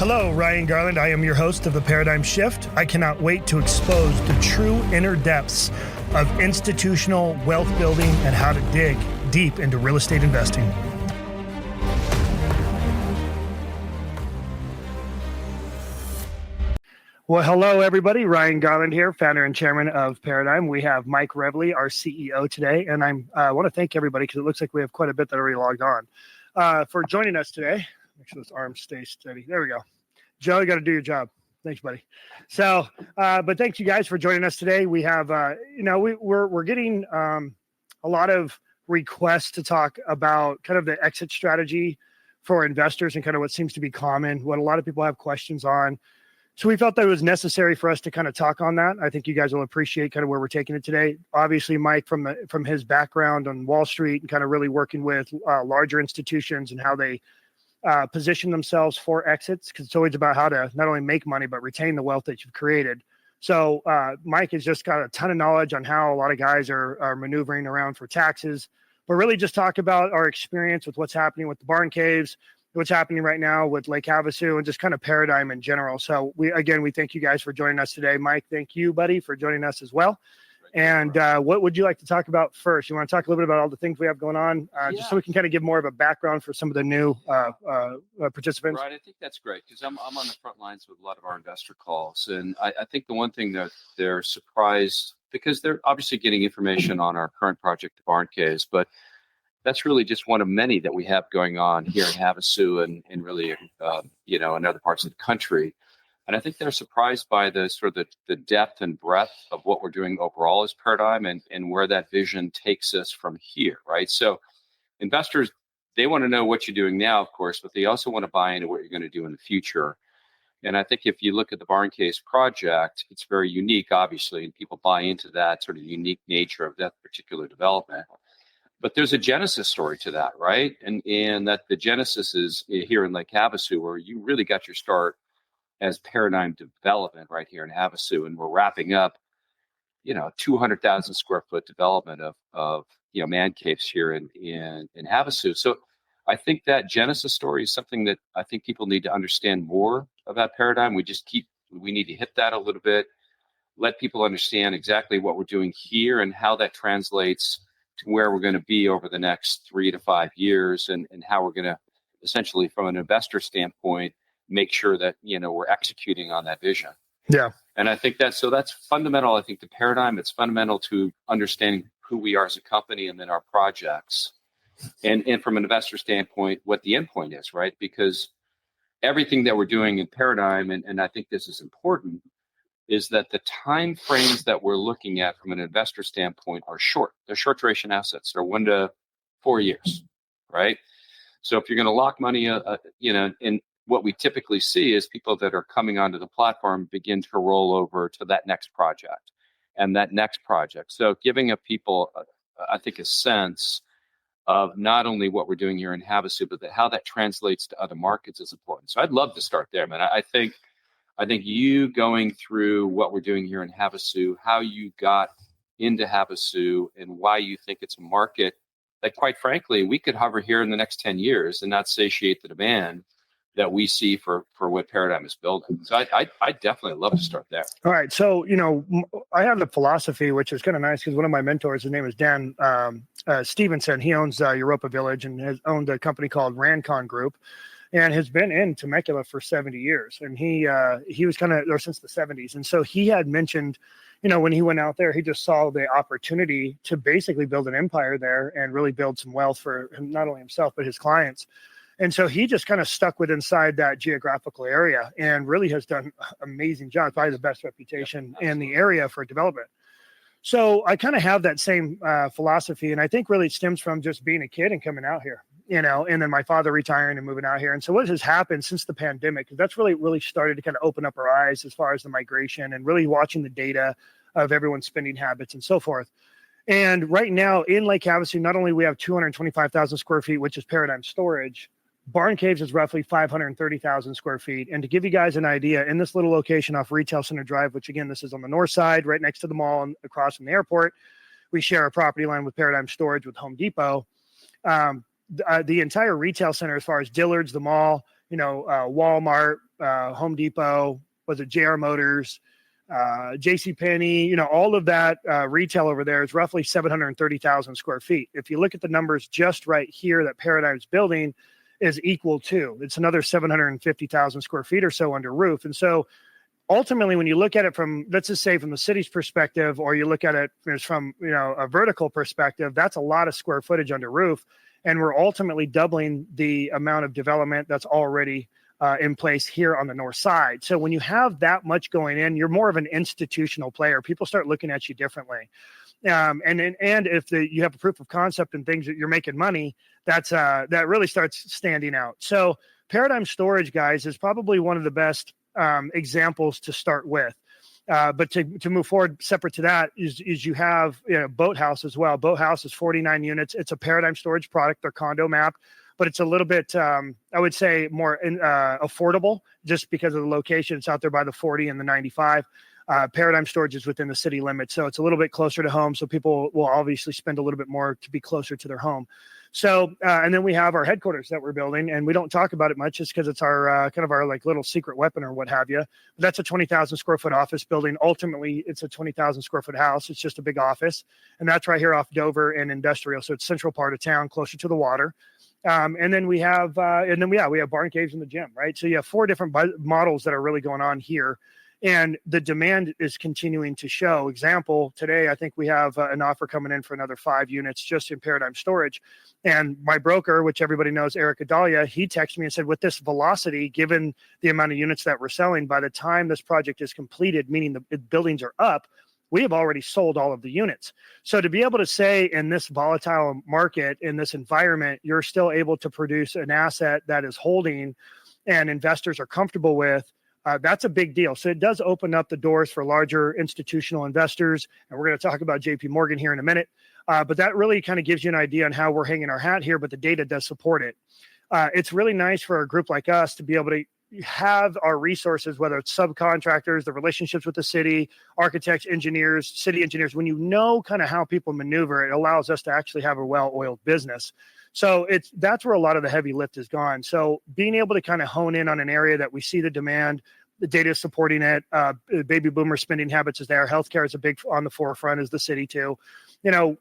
Hello, Ryan Garland. I am your host of The Paradigm Shift. I cannot wait to expose the true inner depths of institutional wealth building and how to dig deep into real estate investing. Well, hello, everybody. Ryan Garland here, founder and chairman of Paradigm. We have Mike Revely, our CEO today, and I want to thank everybody because it looks like we have quite a bit that already logged on for joining us today. Make sure this arm stays steady. There we go. Joe, you got to do your job. Thanks, buddy. So, but thanks you guys for joining us today. We have, we're getting a lot of requests to talk about kind of the exit strategy for investors and kind of what seems to be common, what a lot of people have questions on. So we felt that it was necessary for us to kind of talk on that. I think you guys will appreciate kind of where we're taking it today. Obviously, Mike, from his background on Wall Street and kind of really working with larger institutions and how they position themselves for exits, because it's always about how to not only make money, but retain the wealth that you've created. So Mike has just got a ton of knowledge on how a lot of guys are maneuvering around for taxes, but really just talk about our experience with what's happening with the barn caves, what's happening right now with Lake Havasu, and just kind of Paradigm in general. So we thank you guys for joining us today. Mike, thank you, buddy, for joining us as well. And what would you like to talk about first? You want to talk a little bit about all the things we have going on, just so we can kind of give more of a background for some of the new participants? Right, I think that's great because I'm on the front lines with a lot of our investor calls. And I think the one thing that they're surprised, because they're obviously getting information on our current project, the Barn Caves, but that's really just one of many that we have going on here in Havasu and really, in other parts of the country. And I think they're surprised by the sort of the depth and breadth of what we're doing overall as Paradigm and where that vision takes us from here, right? So investors, they want to know what you're doing now, of course, but they also want to buy into what you're going to do in the future. And I think if you look at the Barn Caves project, it's very unique, obviously, and people buy into that sort of unique nature of that particular development. But there's a genesis story to that, right? And that the genesis is here in Lake Havasu, where you really got your start as Paradigm Development right here in Havasu, and we're wrapping up, 200,000 square foot development of man caves here in Havasu. So I think that genesis story is something that I think people need to understand more about Paradigm. We need to hit that a little bit, let people understand exactly what we're doing here and how that translates to where we're going to be over the next 3 to 5 years, and how we're going to essentially, from an investor standpoint, make sure that, we're executing on that vision. Yeah. And I think that's fundamental. I think the Paradigm, it's fundamental to understanding who we are as a company and then our projects. And from an investor standpoint, what the endpoint is, right? Because everything that we're doing in Paradigm, and I think this is important, is that the time frames that we're looking at from an investor standpoint are short. They're short duration assets. They're 1 to 4 years, right? So if you're going to lock money, in what we typically see is people that are coming onto the platform begin to roll over to that next project and that next project. So giving people, I think, a sense of not only what we're doing here in Havasu, but how that translates to other markets is important. So I'd love to start there, man. I think you going through what we're doing here in Havasu, how you got into Havasu, and why you think it's a market that, quite frankly, we could hover here in the next 10 years and not satiate the demand that we see for what Paradigm is building. So I definitely love to start there. All right. So, I have the philosophy, which is kind of nice because one of my mentors, his name is Dan Stevenson. He owns Europa Village and has owned a company called Rancon Group, and has been in Temecula for 70 years. And he was kind of there since the 70s. And so he had mentioned, when he went out there, he just saw the opportunity to basically build an empire there and really build some wealth for him, not only himself, but his clients. And so he just kind of stuck with inside that geographical area and really has done an amazing job, probably the best reputation in the area for development. So I kind of have that same philosophy. And I think really it stems from just being a kid and coming out here, and then my father retiring and moving out here. And so what has happened since the pandemic, because that's really started to kind of open up our eyes as far as the migration and really watching the data of everyone's spending habits and so forth. And right now in Lake Havasu, not only we have 225,000 square feet, which is Paradigm Storage, Barn Caves is roughly 530,000 square feet. And to give you guys an idea, in this little location off Retail Center Drive, which again, this is on the north side, right next to the mall and across from the airport, we share a property line with Paradigm Storage with Home Depot. The entire retail center, as far as Dillard's, the mall, Walmart, Home Depot, was it JR Motors, JCPenney, all of that retail over there is roughly 730,000 square feet. If you look at the numbers just right here that Paradigm's building is equal to, it's another 750,000 square feet or so under roof. And so ultimately, when you look at it from, let's just say from the city's perspective, or you look at it from, a vertical perspective, that's a lot of square footage under roof. And we're ultimately doubling the amount of development that's already in place here on the north side. So when you have that much going in, you're more of an institutional player. People start looking at you differently. And if you have a proof of concept and things that you're making money, that really starts standing out. So Paradigm Storage, guys, is probably one of the best examples to start with. But to move forward, separate to that is you have Boathouse as well. Boathouse is 49 units. It's a Paradigm Storage product. They're condo mapped, but it's a little bit, I would say, more affordable just because of the location. It's out there by the 40 and the 95. Paradigm Storage is within the city limits, so it's a little bit closer to home. So people will obviously spend a little bit more to be closer to their home. So, and then we have our headquarters that we're building, and we don't talk about it much just because it's our kind of our like little secret weapon or what have you. But that's a 20,000 square foot office building. Ultimately, it's a 20,000 square foot house. It's just a big office, and that's right here off Dover and Industrial. So it's central part of town, closer to the water. And then we have, we have barn caves in the gym, right? So you have 4 different models that are really going on here. And the demand is continuing to show. Example, today, I think we have an offer coming in for another 5 units just in Paradigm Storage. And my broker, which everybody knows, Eric Adalia, he texted me and said, with this velocity, given the amount of units that we're selling, by the time this project is completed, meaning the buildings are up, we have already sold all of the units. So to be able to say in this volatile market, in this environment, you're still able to produce an asset that is holding and investors are comfortable with, that's a big deal. So it does open up the doors for larger institutional investors. And we're going to talk about JP Morgan here in a minute. But that really kind of gives you an idea on how we're hanging our hat here, but the data does support it. It's really nice for a group like us to be able to have our resources, whether it's subcontractors, the relationships with the city, architects, engineers, city engineers. When you know kind of how people maneuver, it allows us to actually have a well-oiled business. So that's where a lot of the heavy lift is gone. So being able to kind of hone in on an area that we see the demand, the data is supporting it. Baby boomer spending habits is there. Healthcare is a big on the forefront, is the city too.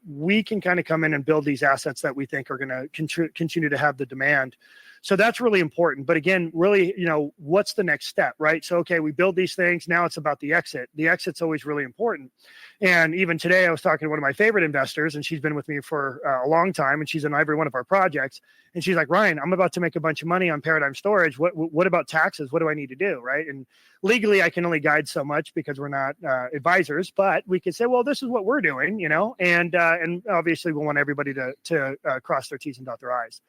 We can kind of come in and build these assets that we think are going to continue to have the demand. So that's really important. But again, really, what's the next step, right? So, okay, we build these things. Now it's about the exit. The exit's always really important. And even today, I was talking to one of my favorite investors, and she's been with me for a long time, and she's in every one of our projects. And she's like, Ryan, I'm about to make a bunch of money on Paradigm Storage. What about taxes? What do I need to do, right? And legally, I can only guide so much because we're not advisors, but we could say, well, this is what we're doing, and obviously we want everybody to cross their T's and dot their I's.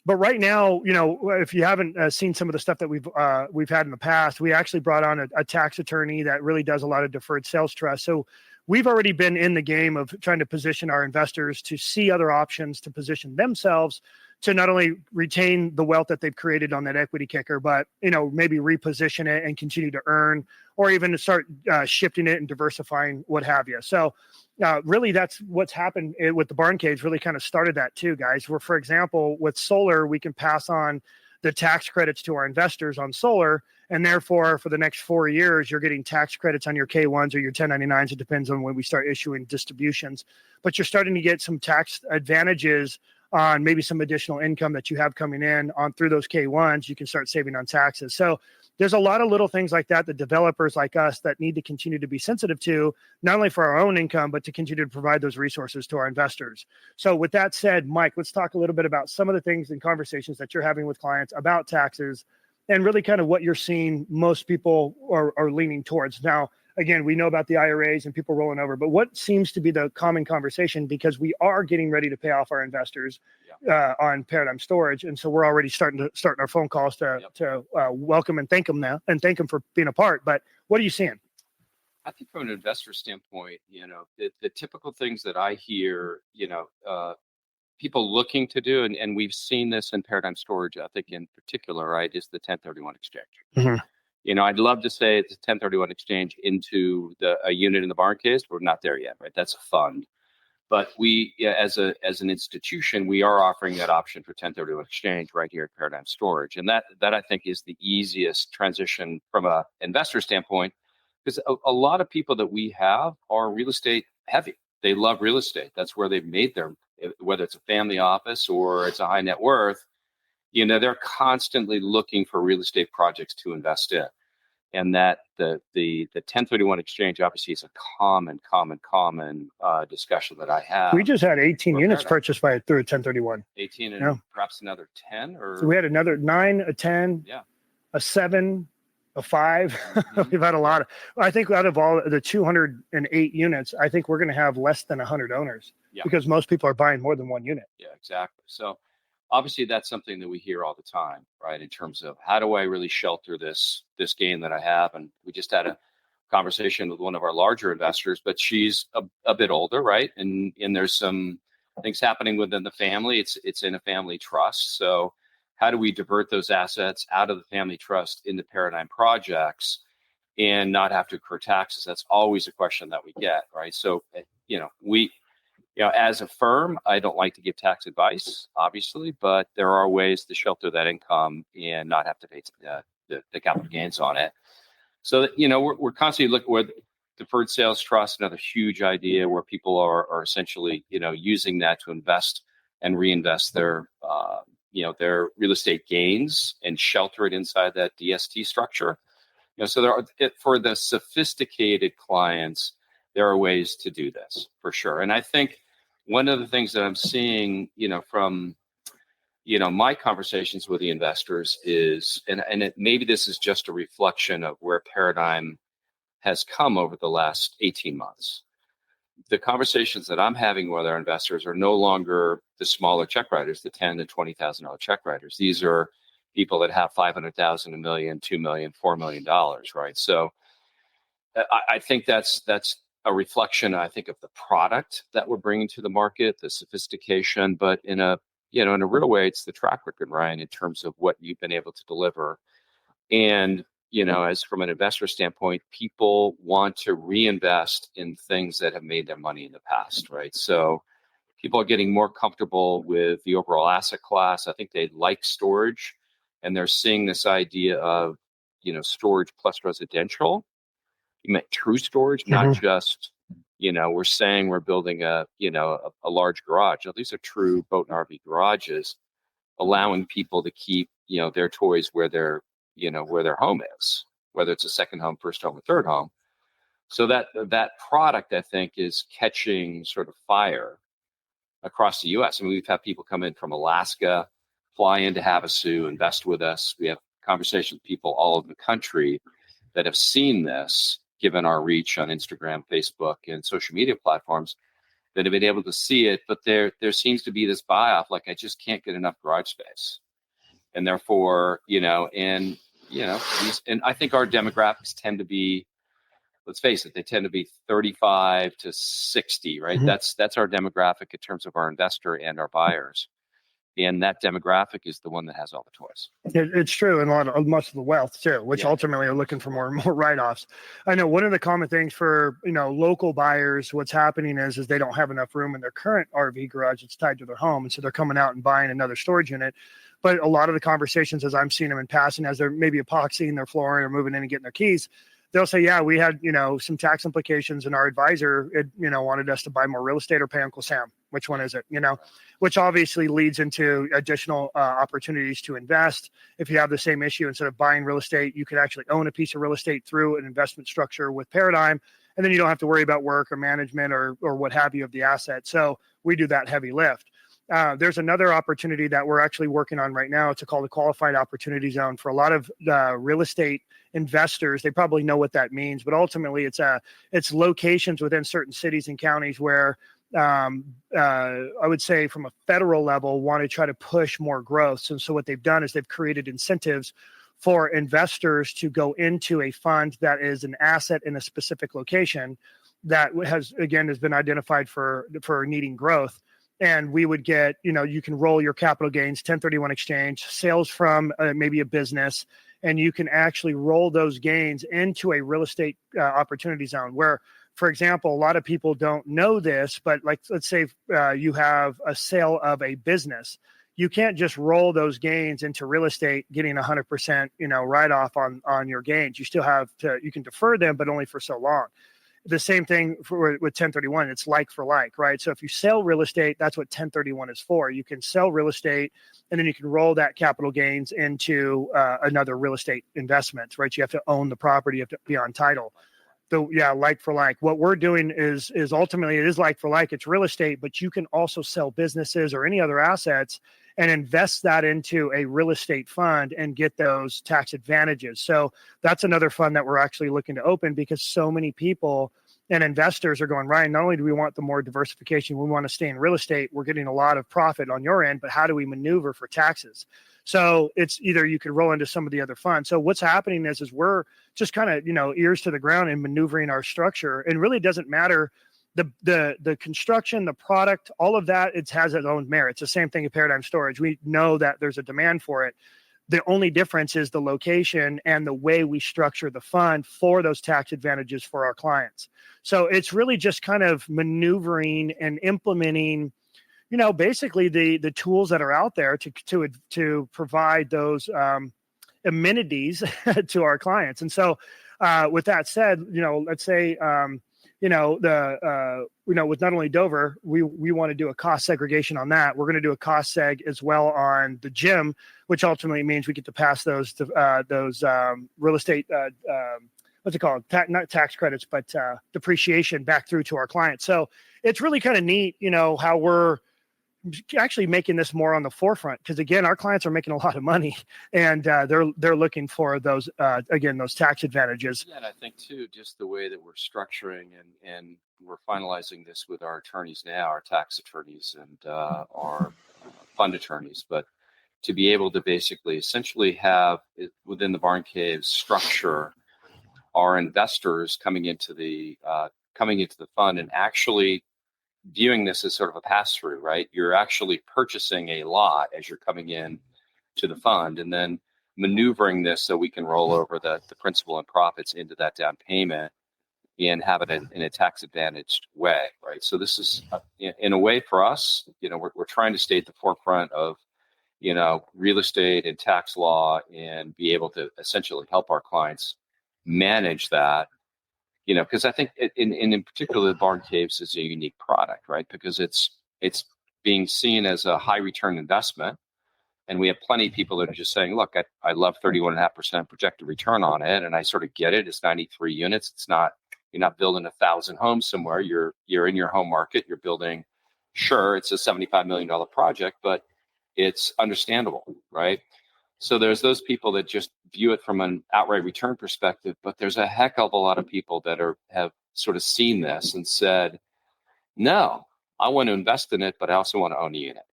But right now, if you haven't seen some of the stuff that we've had in the past, we actually brought on a tax attorney that really does a lot of deferred sales trusts. So we've already been in the game of trying to position our investors to see other options to position themselves to not only retain the wealth that they've created on that equity kicker, but maybe reposition it and continue to earn, or even to start shifting it and diversifying, what have you. So really, that's what's happened with the barn caves. Really kind of started that too, guys. Where, for example, with solar, we can pass on the tax credits to our investors on solar, and therefore, for the next 4 years, you're getting tax credits on your K1s or your 1099s. It depends on when we start issuing distributions, but you're starting to get some tax advantages on maybe some additional income that you have coming in on through those K1s. You can start saving on taxes. So there's a lot of little things like that, the developers like us that need to continue to be sensitive to, not only for our own income, but to continue to provide those resources to our investors. So with that said, Mike, let's talk a little bit about some of the things and conversations that you're having with clients about taxes, and really kind of what you're seeing most people are leaning towards. Now, again, we know about the IRAs and people rolling over, but what seems to be the common conversation, because we are getting ready to pay off our investors on Paradigm Storage. And so we're already starting our phone calls to welcome and thank them now, and thank them for being a part. But what are you seeing? I think from an investor standpoint, the typical things that I hear, people looking to do, and we've seen this in Paradigm Storage, I think in particular, right, is the 1031 exchange. Mm-hmm. I'd love to say it's a 1031 exchange into a unit in the barn case. We're not there yet, right? That's a fund. But we, yeah, as an institution, we are offering that option for 1031 exchange right here at Paradigm Storage, and that I think is the easiest transition from a investor standpoint, because a lot of people that we have are real estate heavy. They love real estate. That's where they've made their, whether it's a family office or it's a high net worth. They're constantly looking for real estate projects to invest in. And that the 1031 exchange obviously is a common discussion that I have. We just had 18 units purchased through a 1031. 18 and perhaps another 10, or so we had another 9, a 10, a 7, a 5. We've had a lot of. I think out of all the 208 units, I think we're going to have less than 100 owners because most people are buying more than one unit. Yeah, exactly. So obviously, that's something that we hear all the time, right? In terms of how do I really shelter this gain that I have? And we just had a conversation with one of our larger investors, but she's a bit older, right? And there's some things happening within the family. It's in a family trust. So how do we divert those assets out of the family trust into Paradigm projects and not have to accrue taxes? That's always a question that we get, right? So, as a firm, I don't like to give tax advice, obviously, but there are ways to shelter that income and not have to pay the capital gains on it. So, we're constantly looking with Deferred Sales Trust, another huge idea where people are essentially, using that to invest and reinvest their real estate gains and shelter it inside that DST structure. So for the sophisticated clients, there are ways to do this for sure. And I think one of the things that I'm seeing, from, my conversations with the investors is, maybe this is just a reflection of where Paradigm has come over the last 18 months. The conversations that I'm having with our investors are no longer the smaller check writers, the $10,000 to $20,000 check writers. These are people that have $500,000, $1 million, $2 million, $4 million, right? So I think that's a reflection, I think, of the product that we're bringing to the market, the sophistication, but in a real way, it's the track record, Ryan, in terms of what you've been able to deliver. And, as from an investor standpoint, people want to reinvest in things that have made them money in the past, right? So people are getting more comfortable with the overall asset class. I think they like storage, and they're seeing this idea of, storage plus residential. You meant true storage, not just, we're saying we're building a large garage. Now, these are true boat and RV garages, allowing people to keep, their toys where their home is, whether it's a second home, first home, or third home. So that product, I think, is catching sort of fire across the U.S. I mean, we've had people come in from Alaska, fly into Havasu, invest with us. We have conversations with people all over the country that have seen this, given our reach on Instagram, Facebook, and social media platforms, that have been able to see it. But there seems to be this buy-off, like, I just can't get enough garage space. And therefore, and I think our demographics tend to be, let's face it, they tend to be 35 to 60, right? That's our demographic in terms of our investor and our buyers. And that demographic is the one that has all the toys. It's true. And much of the wealth too, which ultimately are looking for more and more write-offs. I know one of the common things for, local buyers, what's happening is they don't have enough room in their current RV garage that's tied to their home. And so they're coming out and buying another storage unit. But a lot of the conversations, as I'm seeing them in passing, as they're maybe epoxying their flooring or moving in and getting their keys, they'll say, yeah, we had, some tax implications, and our advisor, wanted us to buy more real estate or pay Uncle Sam. Which one is it? Which obviously leads into additional opportunities to invest. If you have the same issue, instead of buying real estate, you could actually own a piece of real estate through an investment structure with Paradigm. And then you don't have to worry about work or management or what have you of the asset. So we do that heavy lift. There's another opportunity that we're actually working on right now. It's called a qualified opportunity zone for a lot of real estate investors. They probably know what that means, but ultimately it's locations within certain cities and counties where I would say from a federal level want to try to push more growth. So what they've done is they've created incentives for investors to go into a fund that is an asset in a specific location that has been identified for needing growth. And we would get, you can roll your capital gains, 1031 exchange, sales from maybe a business, and you can actually roll those gains into a real estate opportunity zone where for example, a lot of people don't know this, but like, let's say you have a sale of a business. You can't just roll those gains into real estate, getting 100%, write-off on your gains. You still have to, you can defer them, but only for so long. The same thing with 1031. It's like for like, right? So if you sell real estate, that's what 1031 is for. You can sell real estate, and then you can roll that capital gains into another real estate investment, right? You have to own the property, you have to be on title. So yeah, like for like. What we're doing is ultimately it is like for like. It's real estate, but you can also sell businesses or any other assets and invest that into a real estate fund and get those tax advantages. So that's another fund that we're actually looking to open, because so many people and investors are going, Ryan, not only do we want the more diversification, we want to stay in real estate. We're getting a lot of profit on your end, but how do we maneuver for taxes? So it's either you could roll into some of the other funds. So what's happening is we're just kind of, ears to the ground and maneuvering our structure. And really doesn't matter the construction, the product, all of that, it has its own merits. The same thing in Paradigm Storage. We know that there's a demand for it. The only difference is the location and the way we structure the fund for those tax advantages for our clients. So it's really just kind of maneuvering and implementing, basically the tools that are out there to provide those amenities to our clients. And so with that said, let's say, with not only Dover, we want to do a cost segregation on that. We're going to do a cost seg as well on the gym, which ultimately means we get to pass those real estate, what's it called? Not tax credits, but depreciation back through to our clients. So it's really kind of neat, how we're actually making this more on the forefront, because again, our clients are making a lot of money, and they're looking for those those tax advantages. Yeah, and I think too, just the way that we're structuring and we're finalizing this with our attorneys now, our tax attorneys and our fund attorneys, but to be able to basically essentially have within the Barn Cave structure our investors coming into the fund and actually viewing this as sort of a pass-through, right? You're actually purchasing a lot as you're coming in to the fund, and then maneuvering this so we can roll over the principal and profits into that down payment and have it in a tax-advantaged way, right? So this is, in a way for us, we're trying to stay at the forefront of, real estate and tax law and be able to essentially help our clients manage that. Because I think in particular, the Barn Caves is a unique product, right? Because it's being seen as a high return investment. And we have plenty of people that are just saying, look, I love 31.5% projected return on it. And I sort of get it. It's 93 units. It's not, you're not building 1,000 homes somewhere. You're in your home market. You're building, sure, it's a $75 million project, but it's understandable, right? So there's those people that just view it from an outright return perspective, but there's a heck of a lot of people that have sort of seen this and said, no, I want to invest in it, but I also want to own a unit,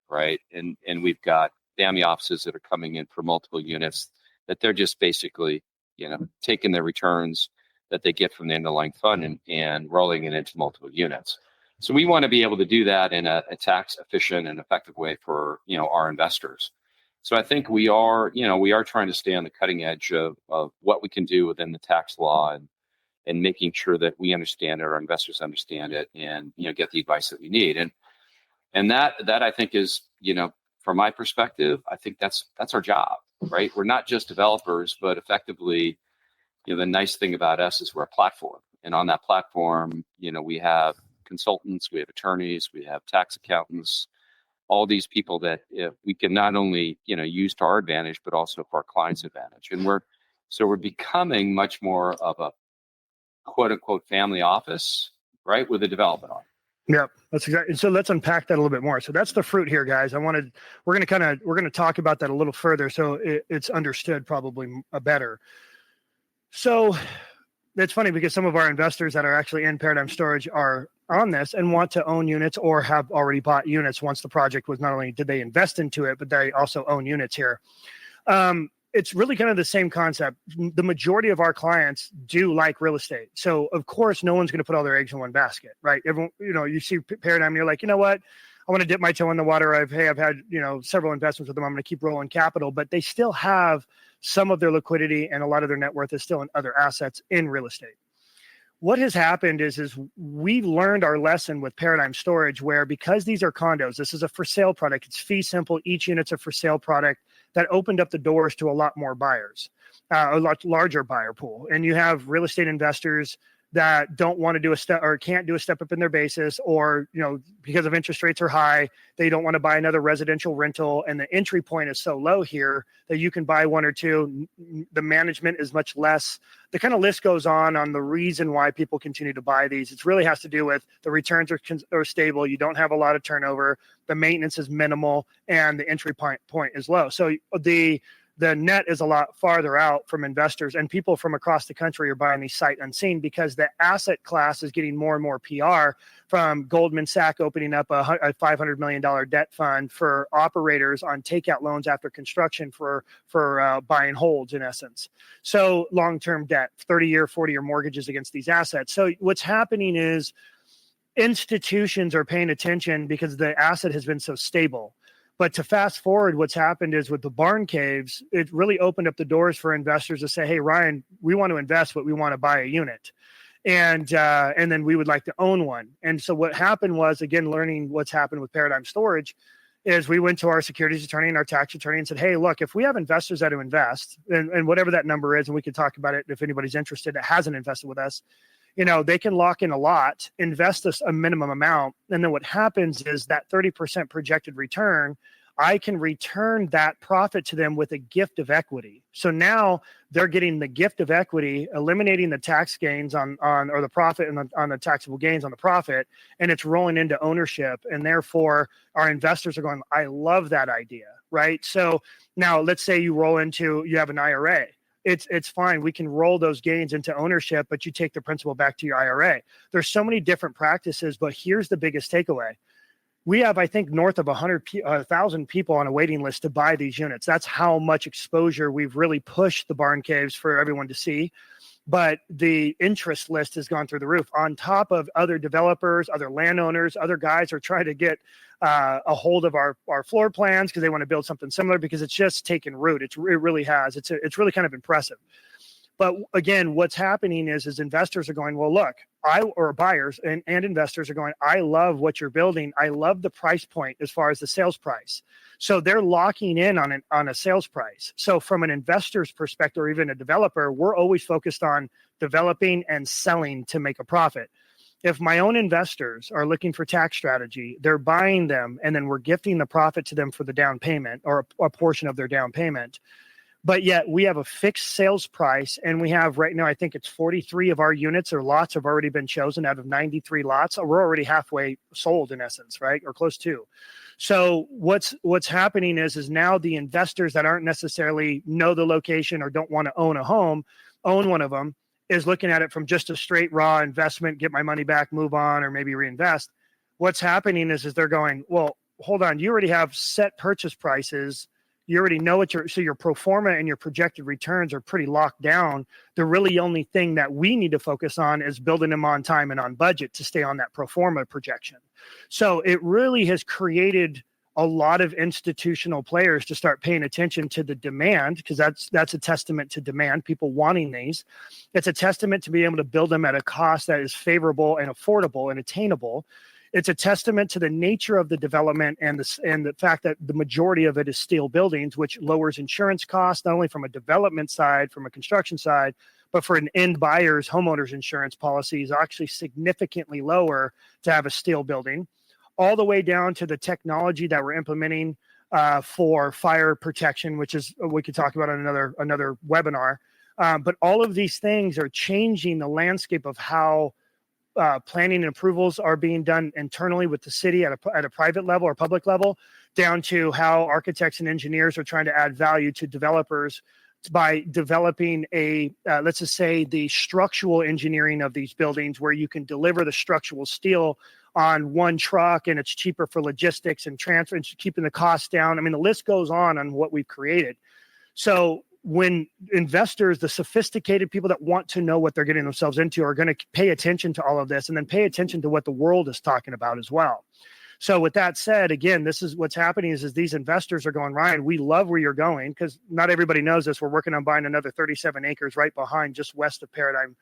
right? And we've got family offices that are coming in for multiple units that they're just basically, taking their returns that they get from the underlying fund and rolling it into multiple units. So we want to be able to do that in a tax efficient and effective way for, our investors. So I think we are trying to stay on the cutting edge of what we can do within the tax law and making sure that we understand it, our investors understand it, and get the advice that we need. And that I think is, from my perspective, I think that's our job, right? We're not just developers, but effectively, the nice thing about us is we're a platform, and on that platform, we have consultants, we have attorneys, we have tax accountants, all these people that we can not only use to our advantage, but also for our clients' advantage. And we're becoming much more of a quote unquote family office, right, with a development arm. Yep, that's exactly. So let's unpack that a little bit more. So that's the fruit here, guys. We're going to talk about that a little further, so it's understood probably better. So it's funny because some of our investors that are actually in Paradigm Storage are on this and want to own units or have already bought units once the project was, not only did they invest into it, but they also own units here. It's really kind of the same concept. The majority of our clients do like real estate. So of course, no one's going to put all their eggs in one basket, right? Everyone, you see Paradigm and you're like, you know what? I want to dip my toe in the water. I've had, several investments with them. I'm going to keep rolling capital, but they still have some of their liquidity and a lot of their net worth is still in other assets in real estate. what has happened is we learned our lesson with Paradigm Storage, where because these are condos, this is a for sale product. It's fee simple. Each unit's a for sale product. That opened up the doors to a lot more buyers, a lot larger buyer pool. And you have real estate investors that don't want to do a step or can't do a step up in their basis, or, because of interest rates are high, they don't want to buy another residential rental. And the entry point is so low here that you can buy one or two. The management is much less. The kind of list goes on the reason why people continue to buy these. It really has to do with the returns are stable. You don't have a lot of turnover. The maintenance is minimal, and the entry point is low. So the net is a lot farther out from investors, and people from across the country are buying these sight unseen because the asset class is getting more and more PR from Goldman Sachs opening up a $500 million debt fund for operators on takeout loans after construction for buy and holds, in essence. So long-term debt, 30-year, 40-year mortgages against these assets. So what's happening is institutions are paying attention because the asset has been so stable. But to fast forward, what's happened is with the barn caves, it really opened up the doors for investors to say, hey, Ryan, we want to invest, but we want to buy a unit. And then we would like to own one. And so what happened was, again, learning what's happened with Paradigm Storage, is we went to our securities attorney and our tax attorney and said, hey, look, if we have investors that invest, and whatever that number is, and we can talk about it if anybody's interested that hasn't invested with us, they can lock in a lot, invest a minimum amount. And then what happens is that 30% projected return, I can return that profit to them with a gift of equity. So now they're getting the gift of equity, eliminating the tax gains on or the profit and on the taxable gains on the profit, and it's rolling into ownership. And therefore our investors are going, I love that idea, right? So now let's say you have an IRA. It's fine. We can roll those gains into ownership, but you take the principal back to your IRA. There's so many different practices, but here's the biggest takeaway. We have, I think, north of 100,000 people on a waiting list to buy these units. That's how much exposure we've really pushed the barn caves for everyone to see. But the interest list has gone through the roof, on top of other developers, other landowners, other guys are trying to get a hold of our floor plans because they want to build something similar, because it's just taken root. It really has. It's really kind of impressive. But again, what's happening is investors are going, well, look, or buyers and investors are going, I love what you're building. I love the price point as far as the sales price. So they're locking in on a sales price. So from an investor's perspective, or even a developer, we're always focused on developing and selling to make a profit. If my own investors are looking for tax strategy, they're buying them, and then we're gifting the profit to them for the down payment or a portion of their down payment. But yet we have a fixed sales price, and we have right now, I think it's 43 of our units or lots have already been chosen out of 93 lots. We're already halfway sold, in essence, right? Or close to. So what's happening is now the investors that aren't necessarily know the location or don't want to own a home, own one of them, is looking at it from just a straight raw investment, get my money back, move on, or maybe reinvest. What's happening is they're going, well, hold on, you already have set purchase prices. You already know so your pro forma and your projected returns are pretty locked down. The really only thing that we need to focus on is building them on time and on budget to stay on that pro forma projection. So it really has created a lot of institutional players to start paying attention to the demand, because that's a testament to demand, people wanting these. It's a testament to be able to build them at a cost that is favorable and affordable and attainable. It's a testament to the nature of the development and the fact that the majority of it is steel buildings, which lowers insurance costs, not only from a development side, from a construction side, but for an end buyer's homeowner's insurance policy is actually significantly lower to have a steel building, all the way down to the technology that we're implementing for fire protection, which is we could talk about on another webinar. But all of these things are changing the landscape of how planning and approvals are being done internally with the city at a private level or public level, down to how architects and engineers are trying to add value to developers by developing let's just say the structural engineering of these buildings, where you can deliver the structural steel on one truck and it's cheaper for logistics and transfer and keeping the costs down. I mean, the list goes on what we've created. So when investors, the sophisticated people that want to know what they're getting themselves into, are going to pay attention to all of this, and then pay attention to what the world is talking about as well. So with that said, again, this is what's happening is these investors are going, Ryan, we love where you're going, because not everybody knows this. We're working on buying another 37 acres right behind, just west of Paradigm,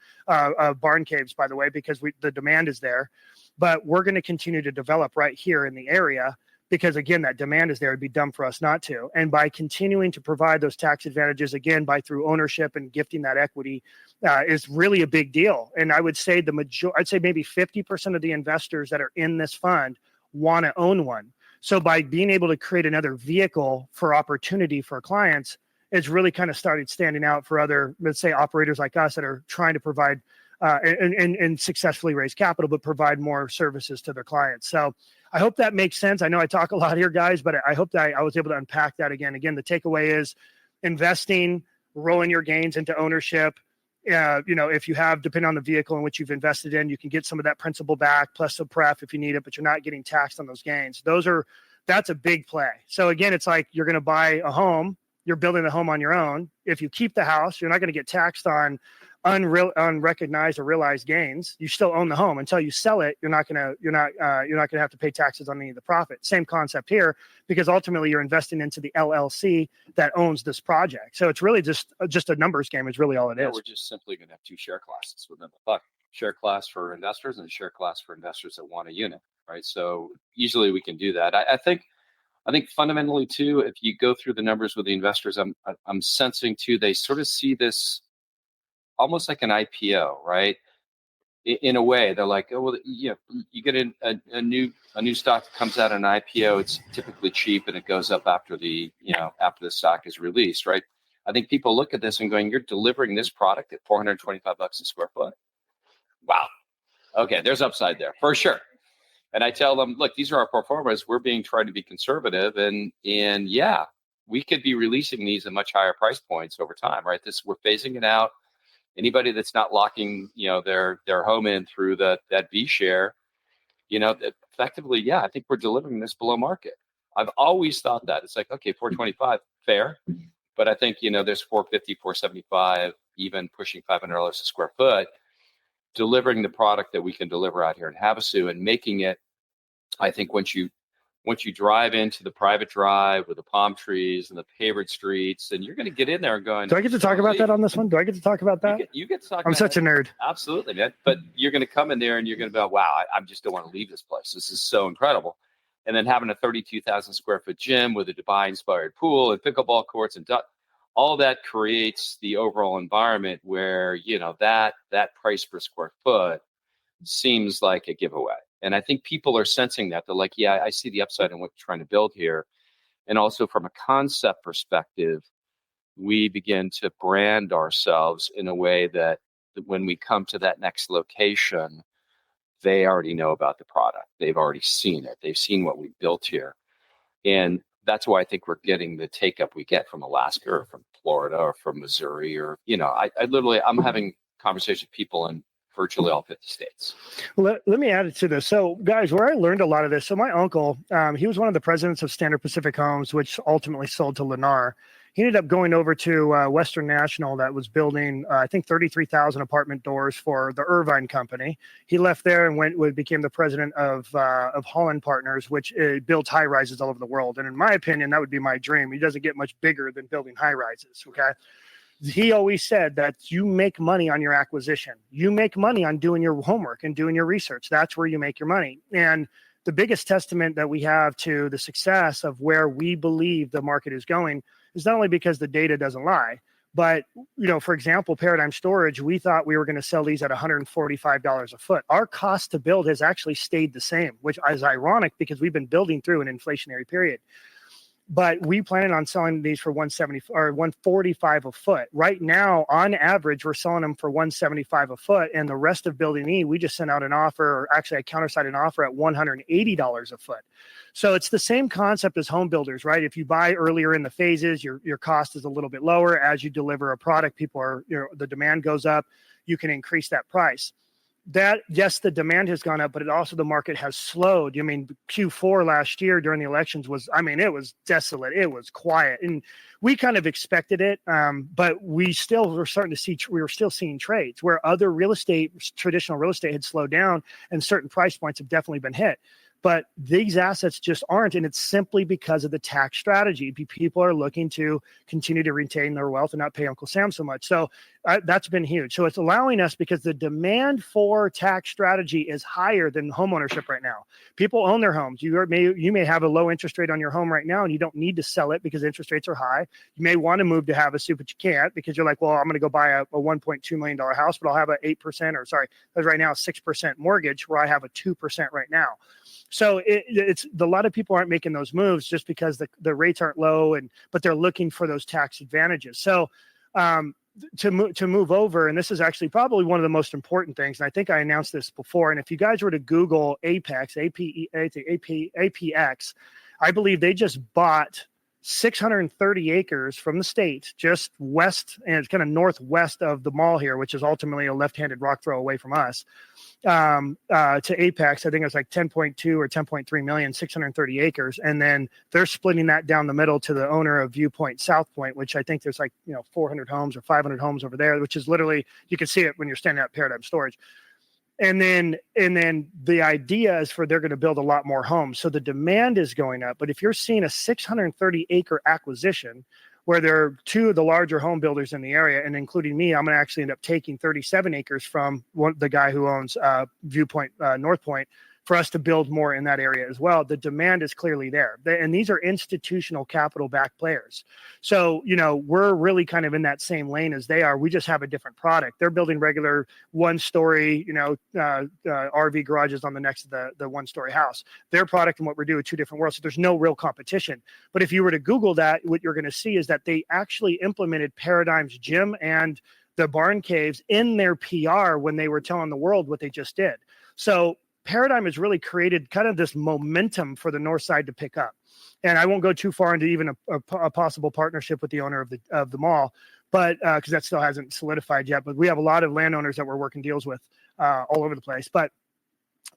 Barn Caves, by the way, because the demand is there. But we're going to continue to develop right here in the area, because again, that demand is there. It'd be dumb for us not to. And by continuing to provide those tax advantages, again, through ownership and gifting that equity, is really a big deal. And I would say I'd say maybe 50% of the investors that are in this fund want to own one. So by being able to create another vehicle for opportunity for clients, it's really kind of started standing out for other, let's say, operators like us that are trying to provide and successfully raise capital, but provide more services to their clients. So I hope that makes sense. I know I talk a lot here, guys, but I hope that I was able to unpack that again. Again, the takeaway is investing, rolling your gains into ownership. If you have, depending on the vehicle in which you've invested in, you can get some of that principal back plus some pref if you need it, but you're not getting taxed on those gains. That's a big play. So again, it's like you're going to buy a home, you're building a home on your own. If you keep the house, you're not going to get taxed on unrecognized or realized gains. You still own the home until you sell it. You're not going to have to pay taxes on any of the profit. Same concept here, because ultimately you're investing into the LLC that owns this project. So it's really just a numbers game. Is really all it is. We're just simply going to have two share classes within the fund: share class for investors and share class for investors that want a unit, right? So usually we can do that. I think fundamentally too, if you go through the numbers with the investors, I'm sensing too, they sort of see this almost like an IPO, right? In a way, they're like, oh, well, you get a new stock that comes out in an IPO. It's typically cheap and it goes up after the stock is released, right? I think people look at this and going, you're delivering this product at $425 a square foot. Wow. Okay, there's upside there for sure. And I tell them, look, these are our performers. We're being tried to be conservative, and yeah, we could be releasing these at much higher price points over time, right? We're phasing it out. Anybody that's not locking, their home in through that V share, effectively, yeah, I think we're delivering this below market. I've always thought that. It's like, okay, 425, fair. But I think, there's 450, 475, even pushing $500 a square foot, delivering the product that we can deliver out here in Havasu and making it, I think once you drive into the private drive with the palm trees and the pavered streets, and you're going to get in there and going, do I get to talk about that on this one? Do I get to talk about that? You get to talk. I'm such a nerd. Absolutely, man. But you're going to come in there and you're going to be, wow, I just don't want to leave this place. This is so incredible. And then having a 32,000 square foot gym with a Dubai inspired pool and pickleball courts and all that creates the overall environment where, that price per square foot seems like a giveaway. And I think people are sensing that. They're like, yeah, I see the upside in what you're trying to build here. And also from a concept perspective, we begin to brand ourselves in a way that when we come to that next location, they already know about the product. They've already seen it. They've seen what we built here. And that's why I think we're getting the take up we get from Alaska or from Florida or from Missouri or, I'm having conversations with people in virtually all 50 states. Let me add it to this. So guys, where I learned a lot of this. So my uncle, he was one of the presidents of Standard Pacific Homes, which ultimately sold to Lennar. He ended up going over to Western National that was building, I think, 33,000 apartment doors for the Irvine Company. He left there and became the president of Holland Partners, which builds high rises all over the world. And in my opinion, that would be my dream. He doesn't get much bigger than building high rises. Okay. He always said that you make money on your acquisition. You make money on doing your homework and doing your research. That's where you make your money. And the biggest testament that we have to the success of where we believe the market is going is not only because the data doesn't lie, but, for example, Paradigm Storage, we thought we were going to sell these at $145 a foot. Our cost to build has actually stayed the same, which is ironic because we've been building through an inflationary period. But we plan on selling these for $170 or $145 a foot. Right now, on average, we're selling them for $175 a foot. And the rest of Building E, we just sent out an offer, or actually I countersigned an offer at $180 a foot. So it's the same concept as home builders, right? If you buy earlier in the phases, your cost is a little bit lower. As you deliver a product, the demand goes up, you can increase that price. Yes, the demand has gone up, but the market has slowed. Q4 last year during the elections it was desolate. It was quiet, and we kind of expected it. But we were still seeing trades where other traditional real estate had slowed down, and certain price points have definitely been hit. but these assets just aren't. And it's simply because of the tax strategy. People are looking to continue to retain their wealth and not pay Uncle Sam so much. So that's been huge. So it's allowing us, because the demand for tax strategy is higher than homeownership right now. People own their homes. You may have a low interest rate on your home right now, and you don't need to sell it because interest rates are high. You may want to move to Havasu, but you can't, because you're like, well, I'm going to go buy a $1.2 million house, but I'll have a 8%, or sorry, right now a 6% mortgage, where I have a 2% right now. So it's a lot of people aren't making those moves just because the rates aren't low, but they're looking for those tax advantages. So to move over, and this is actually probably one of the most important things, and I think I announced this before, and if you guys were to Google Apex, APX, I believe they just bought 630 acres from the state, just west, and it's kind of northwest of the mall here, which is ultimately a left-handed rock throw away from us, to Apex. I think it's like 10.2 or 10.3 million, 630 acres. And then they're splitting that down the middle to the owner of Viewpoint South Point, which I think there's like, 400 homes or 500 homes over there, which is literally, you can see it when you're standing at Paradigm Storage. And then the idea is they're going to build a lot more homes. So the demand is going up. But if you're seeing a 630 acre acquisition, where there are two of the larger home builders in the area, and including me, I'm going to actually end up taking 37 acres from the guy who owns Viewpoint North Point, for us to build more in that area as well. The demand is clearly there. And these are institutional capital-backed players. So, we're really kind of in that same lane as they are. We just have a different product. They're building regular one-story, RV garages on the next to the one-story house. Their product and what we're doing are two different worlds. So there's no real competition. But if you were to Google that, what you're going to see is that they actually implemented Paradigm's gym and the barn caves in their PR when they were telling the world what they just did. So Paradigm has really created kind of this momentum for the north side to pick up. And I won't go too far into even a possible partnership with the owner of the mall, but because that still hasn't solidified yet. But we have a lot of landowners that we're working deals with all over the place. But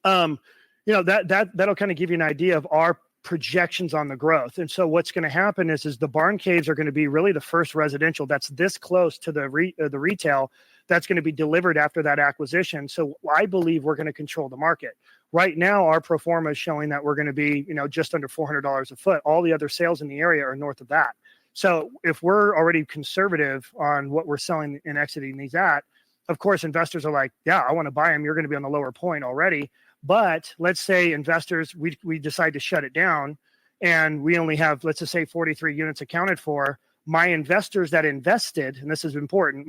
that'll kind of give you an idea of our projections on the growth. And so what's going to happen is the barn caves are going to be really the first residential that's this close to the retail that's going to be delivered after that acquisition. So I believe we're going to control the market. Right now, our pro forma is showing that we're going to be, just under $400 a foot. All the other sales in the area are north of that. So if we're already conservative on what we're selling and exiting these at, of course, investors are like, yeah, I want to buy them. You're going to be on the lower point already. But let's say investors, we decide to shut it down, and we only have, let's just say 43 units accounted for. My investors that invested, and this is important,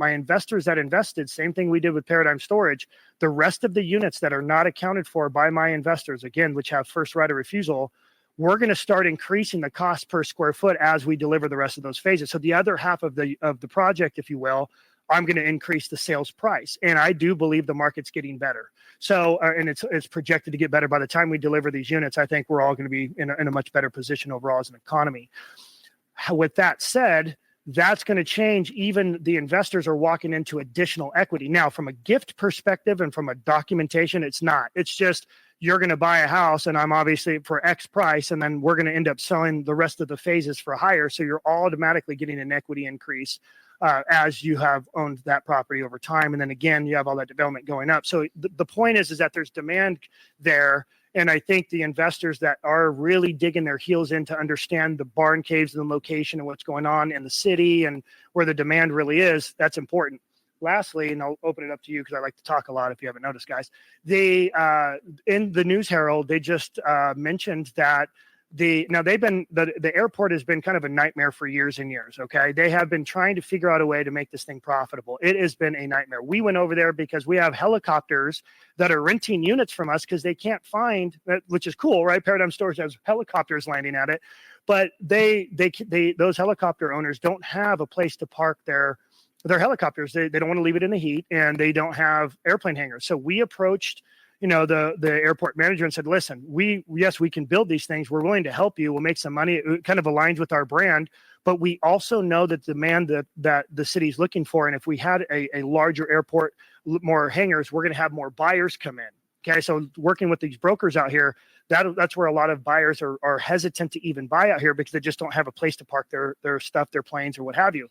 same thing we did with Paradigm Storage, the rest of the units that are not accounted for by my investors, again, which have first right of refusal, we're going to start increasing the cost per square foot as we deliver the rest of those phases. So the other half of the project, if you will, I'm going to increase the sales price. And I do believe the market's getting better. So, and it's projected to get better by the time we deliver these units. I think we're all going to be in a much better position overall as an economy. With that said, that's going to change. Even the investors are walking into additional equity. Now, from a gift perspective and from a documentation, it's not. It's just you're going to buy a house, and I'm obviously for X price, and then we're going to end up selling the rest of the phases for higher. So you're automatically getting an equity increase as you have owned that property over time. And then again, you have all that development going up. So the point is that there's demand there. And I think the investors that are really digging their heels in to understand the barn caves and the location and what's going on in the city and where the demand really is, that's important. Lastly, and I'll open it up to you because I like to talk a lot if you haven't noticed, guys. They in the News Herald, they just mentioned that the airport has been kind of a nightmare for years and years. Okay. They have been trying to figure out a way to make this thing profitable. It has been a nightmare. We went over there because we have helicopters that are renting units from us because they can't find that, which is cool, right? Paradigm Storage has helicopters landing at it, but those helicopter owners don't have a place to park their helicopters. They don't want to leave it in the heat, and they don't have airplane hangars. So we approached the airport manager and said, listen, we can build these things. We're willing to help you. We'll make some money. It kind of aligns with our brand, but we also know that demand that the city's looking for. And if we had a larger airport, more hangars, we're going to have more buyers come in. Okay. So working with these brokers out here, that's where a lot of buyers are hesitant to even buy out here because they just don't have a place to park their stuff, their planes or what have you.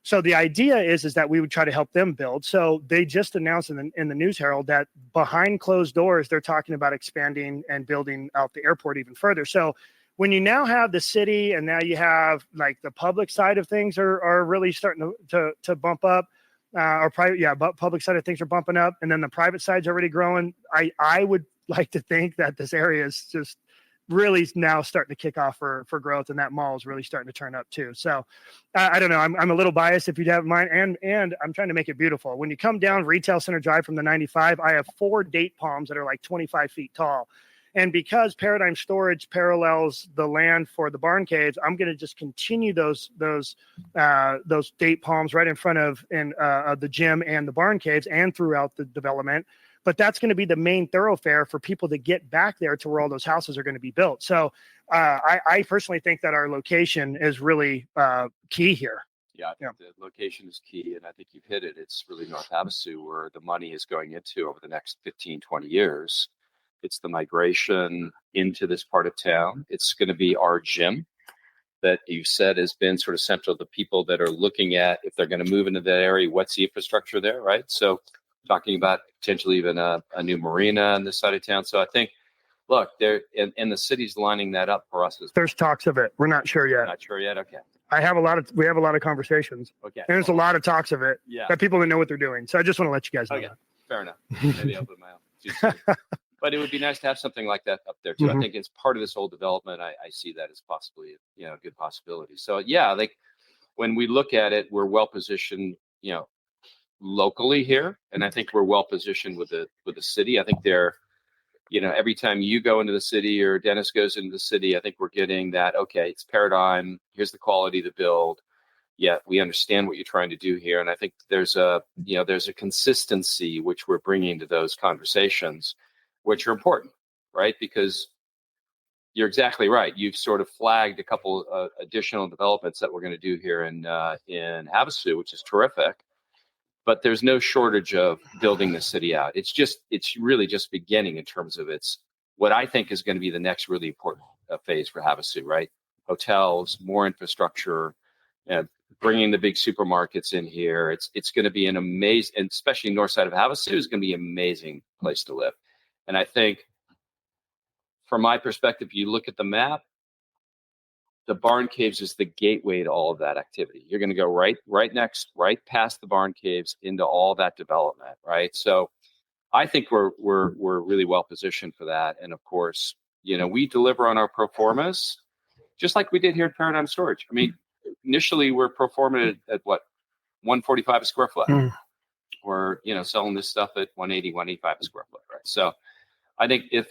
So the idea is that we would try to help them build. So they just announced in the News Herald that behind closed doors, they're talking about expanding and building out the airport even further. So when you now have the city and now you have like the public side of things are really starting to bump up, or private, but public side of things are bumping up, and then the private side's already growing. I would like to think that this area is just really now starting to kick off for growth, and that mall is really starting to turn up too. So I don't know. I'm a little biased if you have mine, and I'm trying to make it beautiful. When you come down Retail Center Drive from the 95, I have 4 date palms that are like 25 feet tall. And because Paradigm Storage parallels the land for the barn caves, I'm going to just continue those date palms right in front of the gym and the barn caves and throughout the development. But that's going to be the main thoroughfare for people to get back there to where all those houses are going to be built. So I personally think that our location is really key here. Yeah, I think the location is key, and I think you've hit it. It's really North Havasu where the money is going into over the next 15, 20 years. It's the migration into this part of town. It's going to be our gym that you said has been sort of central to people that are looking at if they're going to move into that area, what's the infrastructure there, right? So talking about potentially even a new marina on this side of town. So I think, look, there and the city's lining that up for us. There's talks of it. We're not sure yet. Not sure yet. Okay. We have a lot of conversations. Okay. And there's a lot of talks of it. Yeah. That people that know what they're doing. So I just want to let you guys know. Okay. That. Fair enough. Maybe I'll put my own. But it would be nice to have something like that up there too. Mm-hmm. I think it's part of this whole development. I see that as possibly a good possibility. So yeah, like when we look at it, we're well positioned, locally here, and I think we're well positioned with the city. I think they're, every time you go into the city or Dennis goes into the city, I think we're getting that. Okay, it's Paradigm. Here's the quality of the build. Yeah, we understand what you're trying to do here, and I think there's a consistency which we're bringing to those conversations, which are important, right? Because you're exactly right. You've sort of flagged a couple additional developments that we're going to do here in Havasu, which is terrific. But there's no shortage of building the city out. It's really just beginning in terms of what I think is going to be the next really important phase for Havasu, right? Hotels, more infrastructure, bringing the big supermarkets in here. It's going to be an amazing, and especially north side of Havasu is going to be an amazing place to live. And I think, from my perspective, you look at the map, the barn caves is the gateway to all of that activity. You're going to go right past the barn caves into all that development, right? So I think we're really well positioned for that. And of course, we deliver on our pro formas, just like we did here at Paradigm Storage. I mean, initially we're pro forma at what, $145 a square foot. We're selling this stuff at $180, $185 a square foot, right? So I think if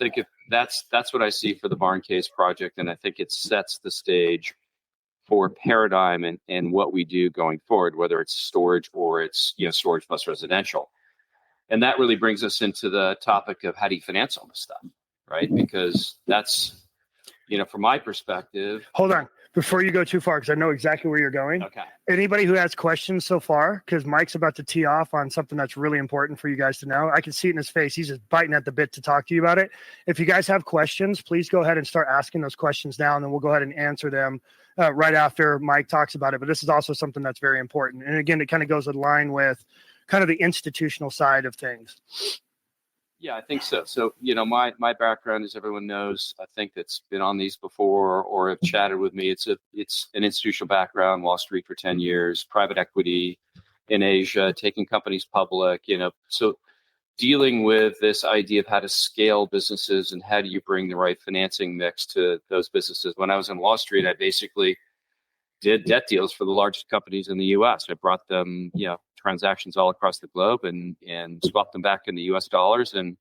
that's what I see for the Barn Caves project, and I think it sets the stage for Paradigm and what we do going forward, whether it's storage or it's storage plus residential. And that really brings us into the topic of how do you finance all this stuff, right? Because that's, from my perspective. Hold on. Before you go too far, because I know exactly where you're going. Okay. Anybody who has questions so far, because Mike's about to tee off on something that's really important for you guys to know. I can see it in his face. He's just biting at the bit to talk to you about it. If you guys have questions, please go ahead and start asking those questions now, and then we'll go ahead and answer them right after Mike talks about it. But this is also something that's very important. And again, it kind of goes in line with kind of the institutional side of things. Yeah, I think so. So, my background, as everyone knows, I think that's been on these before or have chatted with me. It's an institutional background, Wall Street for 10 years, private equity in Asia, taking companies public, so dealing with this idea of how to scale businesses and how do you bring the right financing mix to those businesses. When I was in Wall Street, I basically did debt deals for the largest companies in the U.S. I brought them, transactions all across the globe and swapped them back into U.S. dollars. And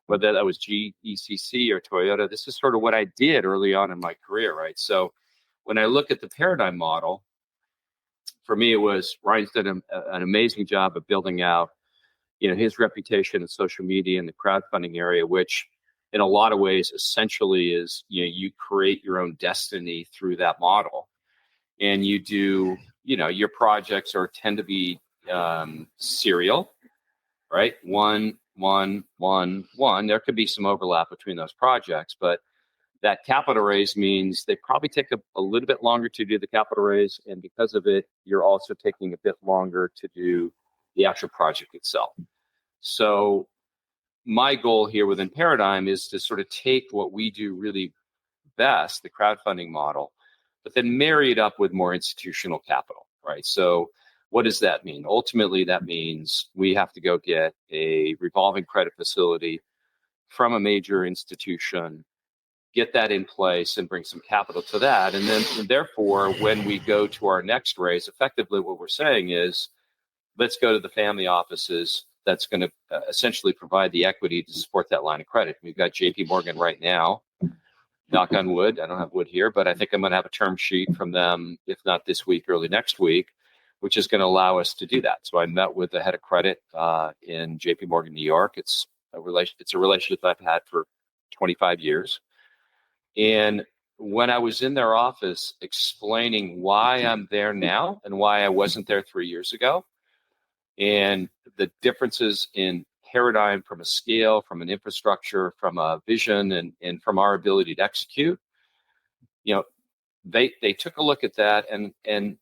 whether that was GECC or Toyota, this is sort of what I did early on in my career, right? So when I look at the Paradigm model, for me, it was Ryan's done an amazing job of building out, his reputation in social media and the crowdfunding area, which in a lot of ways essentially is, you create your own destiny through that model. And you do, your projects tend to be serial, right? One. There could be some overlap between those projects, but That capital raise means they probably take a little bit longer to do the capital raise. And because of it, you're also taking a bit longer to do the actual project itself. So my goal here within Paradigm is to sort of take what we do really best, the crowdfunding model, but then marry it up with more institutional capital, right? So what does that mean? Ultimately, that means we have to go get a revolving credit facility from a major institution, get that in place and bring some capital to that. And then therefore, when we go to our next raise, effectively what we're saying is, let's go to the family offices that's going to essentially provide the equity to support that line of credit. We've got JP Morgan right now, knock on wood. I don't have wood here, but I think I'm going to have a term sheet from them, if not this week, early next week, which is going to allow us to do that. So I met with the head of credit in JP Morgan, New York. It's a relationship I've had for 25 years. And when I was in their office explaining why I'm there now and why I wasn't there 3 years ago, and the differences in Paradigm from a scale, from an infrastructure, from a vision, and from our ability to execute, they took a look at that, and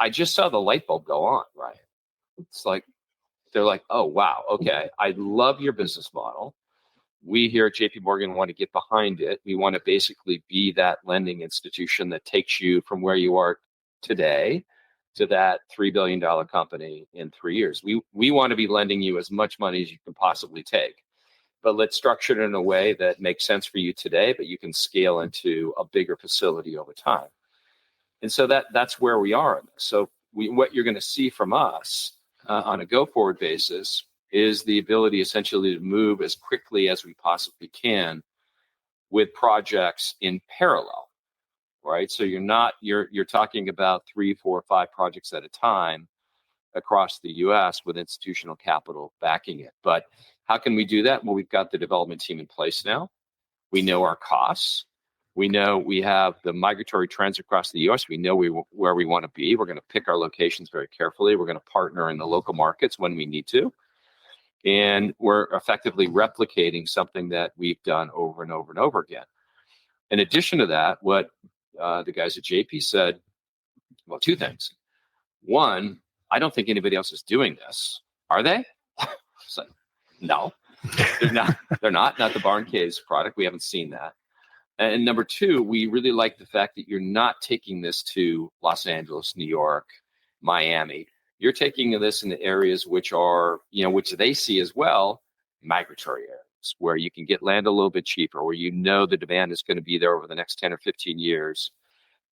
I just saw the light bulb go on, Ryan. It's like, they're like, oh, wow, okay, I love your business model. We here at JP Morgan want to get behind it. We want to basically be that lending institution that takes you from where you are today to that $3 billion company in 3 years. We want to be lending you as much money as you can possibly take, but let's structure it in a way that makes sense for you today, but you can scale into a bigger facility over time. And so that's where we are in this. So what you're going to see from us on a go-forward basis is the ability essentially to move as quickly as we possibly can with projects in parallel, right? So you're talking about 3, 4, 5 projects at a time across the U.S. with institutional capital backing it. But how can we do that? Well, we've got the development team in place now. We know our costs. We know we have the migratory trends across the U.S. We know where we want to be. We're going to pick our locations very carefully. We're going to partner in the local markets when we need to. And we're effectively replicating something that we've done over and over and over again. In addition to that, what the guys at JP said, well, 2 things. One, I don't think anybody else is doing this. Are they? So, no, they're not the Barn Caves product. We haven't seen that. And number 2, we really like the fact that you're not taking this to Los Angeles, New York, Miami. You're taking this into areas which are, which they see as well, migratory areas, where you can get land a little bit cheaper, where the demand is going to be there over the next 10 or 15 years.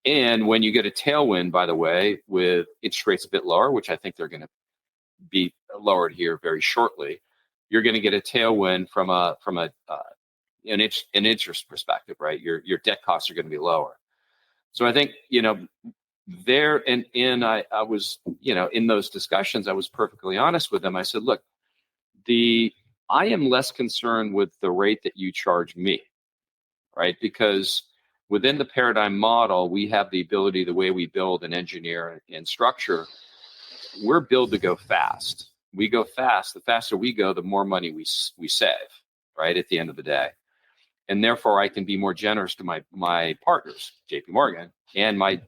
And when you get a tailwind, by the way, with interest rates a bit lower, which I think they're going to be lowered here very shortly, you're going to get a tailwind from an interest perspective, right? Your debt costs are going to be lower. So I think, there and I was, in those discussions, I was perfectly honest with them. I said, look, I am less concerned with the rate that you charge me, right? Because within the Paradigm model, we have the ability, the way we build and engineer and structure, we're built to go fast. We go fast. The faster we go, the more money we save, right? At the end of the day. And therefore, I can be more generous to my partners, JP Morgan, and my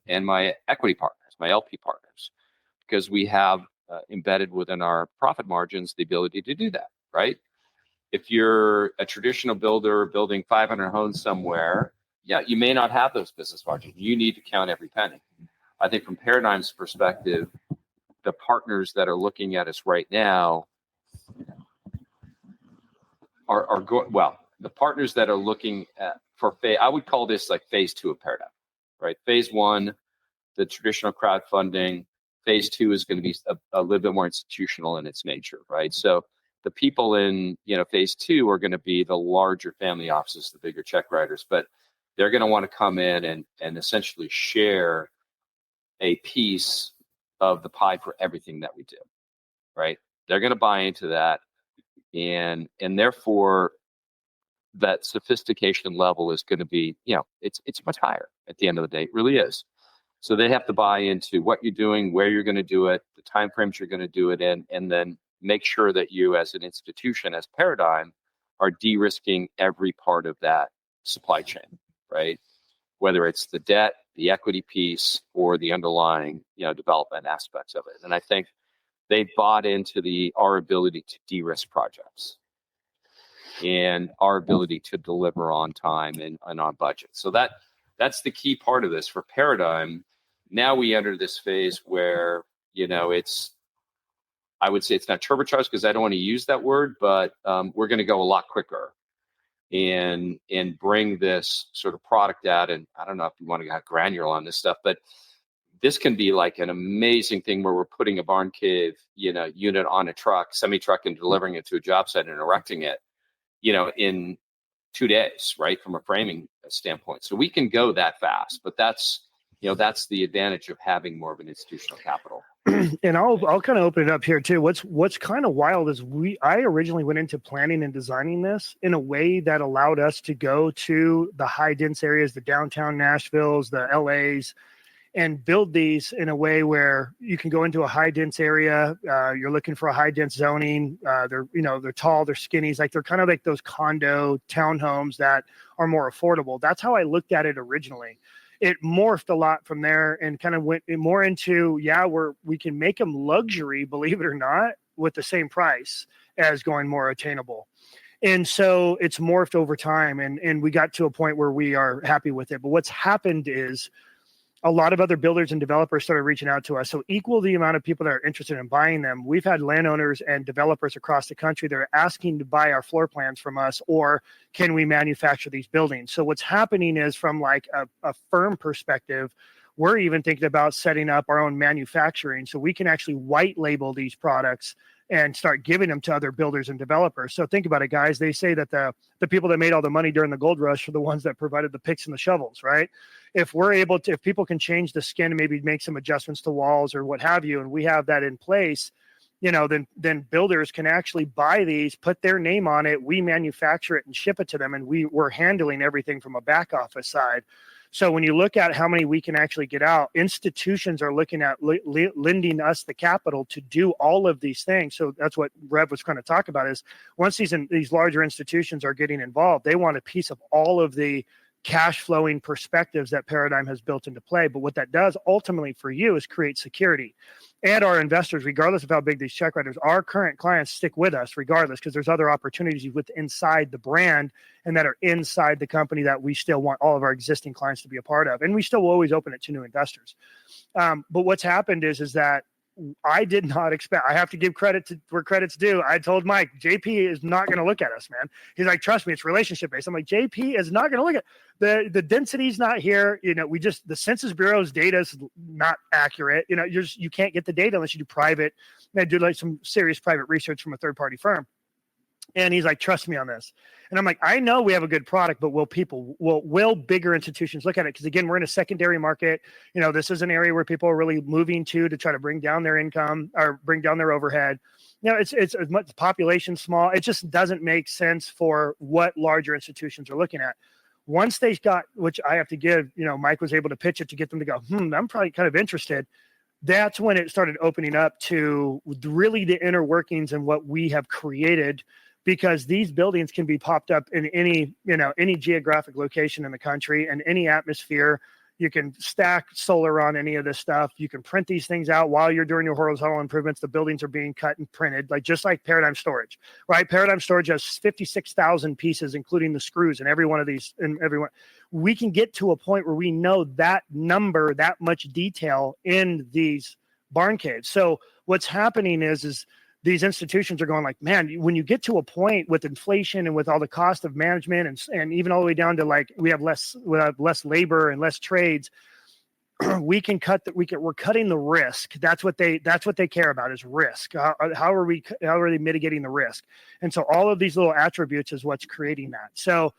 equity partners, my LP partners, because we have embedded within our profit margins the ability to do that, right? If you're a traditional builder building 500 homes somewhere, you may not have those business margins. You need to count every penny. I think from Paradigm's perspective, the partners that are looking at us right now are going well. The partners that are looking at I would call this like phase 2 of Paradigm, right? Phase 1, the traditional crowdfunding. Phase 2 is going to be a little bit more institutional in its nature, right? So the people in phase 2 are going to be the larger family offices, the bigger check writers, but they're going to want to come in and essentially share a piece of the pie for everything that we do, right? They're going to buy into that, and therefore that sophistication level is going to be, it's much higher at the end of the day. It really is. So they have to buy into what you're doing, where you're going to do it, the time frames you're going to do it in, and then make sure that you as an institution, as Paradigm, are de-risking every part of that supply chain, right? Whether it's the debt, the equity piece, or the underlying, development aspects of it. And I think they bought into our ability to de-risk projects and our ability to deliver on time and on budget. So that's the key part of this for Paradigm. Now we enter this phase where, I would say it's not turbocharged because I don't want to use that word, but we're going to go a lot quicker and bring this sort of product out. And I don't know if you want to get granular on this stuff, but this can be like an amazing thing where we're putting a barn cave, unit on a truck, semi-truck, and delivering it to a job site and erecting it, in 2 days, right, from a framing standpoint. So we can go that fast, but that's the advantage of having more of an institutional capital. And I'll kind of open it up here too. What's kind of wild is I originally went into planning and designing this in a way that allowed us to go to the high dense areas, the downtown Nashvilles, the LAs, and build these in a way where you can go into a high dense area. You're looking for a high dense zoning. They're tall, they're skinny. They're kind of like those condo townhomes that are more affordable. That's how I looked at it originally. It morphed a lot from there and kind of went more into, we can make them luxury, believe it or not, with the same price as going more attainable. And so it's morphed over time and we got to a point where we are happy with it. But what's happened is a lot of other builders and developers started reaching out to us. So equal the amount of people that are interested in buying them. We've had landowners and developers across the country that are asking to buy our floor plans from us, or can we manufacture these buildings? So what's happening is from like a firm perspective, we're even thinking about setting up our own manufacturing so we can actually white label these products and start giving them to other builders and developers. So think about it, guys. They say that the people that made all the money during the gold rush are the ones that provided the picks and the shovels, right? If people can change the skin and maybe make some adjustments to walls or what have you, and we have that in place, then builders can actually buy these, put their name on it, we manufacture it and ship it to them, and we're handling everything from a back office side. So when you look at how many we can actually get out, institutions are looking at lending us the capital to do all of these things. So that's what Rev was trying to talk about is once these larger institutions are getting involved, they want a piece of all of the cash flowing perspectives that Paradigm has built into play. But what that does ultimately for you is create security. And our investors, regardless of how big these check writers, our current clients stick with us regardless, because there's other opportunities with inside the brand and that are inside the company that we still want all of our existing clients to be a part of. And we still will always open it to new investors. But what's happened is that I did not expect, I have to give credit to where credit's due. I told Mike, JP is not going to look at us, man. He's like, trust me, it's relationship based. I'm like, JP is not going to look at the density's not here. The Census Bureau's data is not accurate. You can't get the data unless you do private. And I do like some serious private research from a third party firm. And he's like, trust me on this. And I'm like, I know we have a good product, but will bigger institutions look at it? Because again, we're in a secondary market. This is an area where people are really moving to try to bring down their income or bring down their overhead. It's as much the population small. It just doesn't make sense for what larger institutions are looking at. Once they got, which I have to give, Mike was able to pitch it to get them to go, I'm probably kind of interested. That's when it started opening up to really the inner workings and what we have created, because these buildings can be popped up in any geographic location in the country and any atmosphere. You can stack solar on any of this stuff. You can print these things out while you're doing your horizontal improvements. The buildings are being cut and printed, just like Paradigm Storage, right? Paradigm Storage has 56,000 pieces, including the screws and every one of these. And everyone, we can get to a point where we know that number, that much detail in these barn caves. So what's happening is these institutions are going like, man, when you get to a point with inflation and with all the cost of management and even all the way down to we have less labor and less trades, we're cutting the risk. That's what they care about is risk. How are they mitigating the risk? And so all of these little attributes is what's creating that. So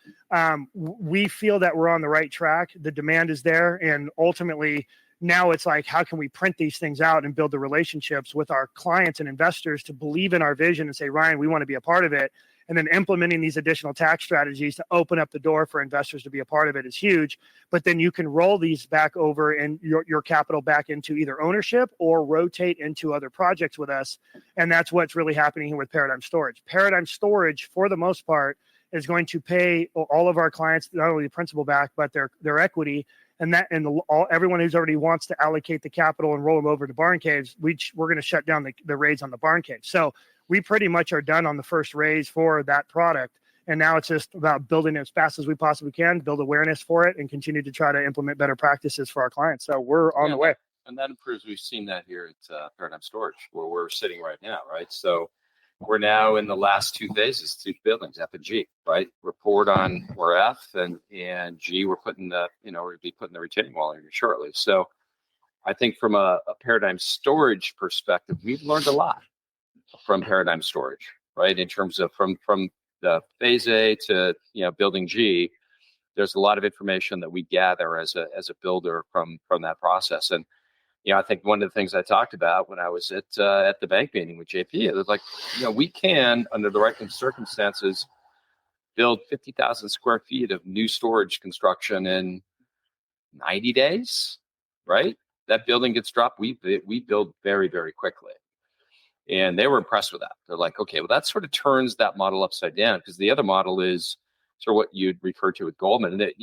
we feel that we're on the right track. The demand is there, and ultimately, now it's like, how can we print these things out and build the relationships with our clients and investors to believe in our vision and say, Ryan, we want to be a part of it. And then implementing these additional tax strategies to open up the door for investors to be a part of it is huge. But then you can roll these back over and your capital back into either ownership or rotate into other projects with us. And that's what's really happening here with Paradigm Storage. Paradigm Storage, for the most part, is going to pay all of our clients not only the principal back, but their equity. And everyone who's already wants to allocate the capital and roll them over to barn caves, we're going to shut down the raise on the barn cave. So we pretty much are done on the first raise for that product. And now it's just about building it as fast as we possibly can, build awareness for it, and continue to try to implement better practices for our clients. So we're on the way. And that improves. We've seen that here at Paradigm Storage, where we're sitting right now, right? So we're now in the last two phases, two buildings, F and G, right? Report on we're F, and G, we're putting we're going to be putting the retaining wall in here shortly. So I think from a Paradigm Storage perspective, we've learned a lot from Paradigm Storage, right? In terms of from the phase A to building G, there's a lot of information that we gather as a builder from that process. And I think one of the things I talked about when I was at the bank meeting with JP, it was like, we can, under the right circumstances, build 50,000 square feet of new storage construction in 90 days, right? That building gets dropped. We build very, very quickly. And they were impressed with that. They're like, okay, well, that sort of turns that model upside down, because the other model is sort of what you'd refer to with Goldman. And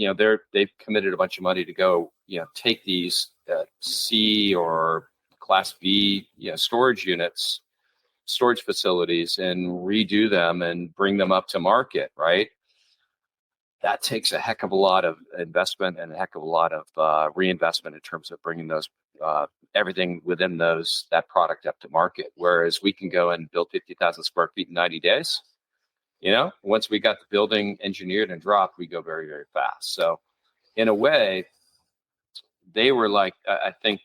they've committed a bunch of money to go, take these C or Class B, storage units, storage facilities, and redo them and bring them up to market, right? That takes a heck of a lot of investment and a heck of a lot of reinvestment in terms of bringing those everything within that product up to market. Whereas we can go and build 50,000 square feet in 90 days. Once we got the building engineered and dropped, we go very, very fast. So in a way, they were like, I think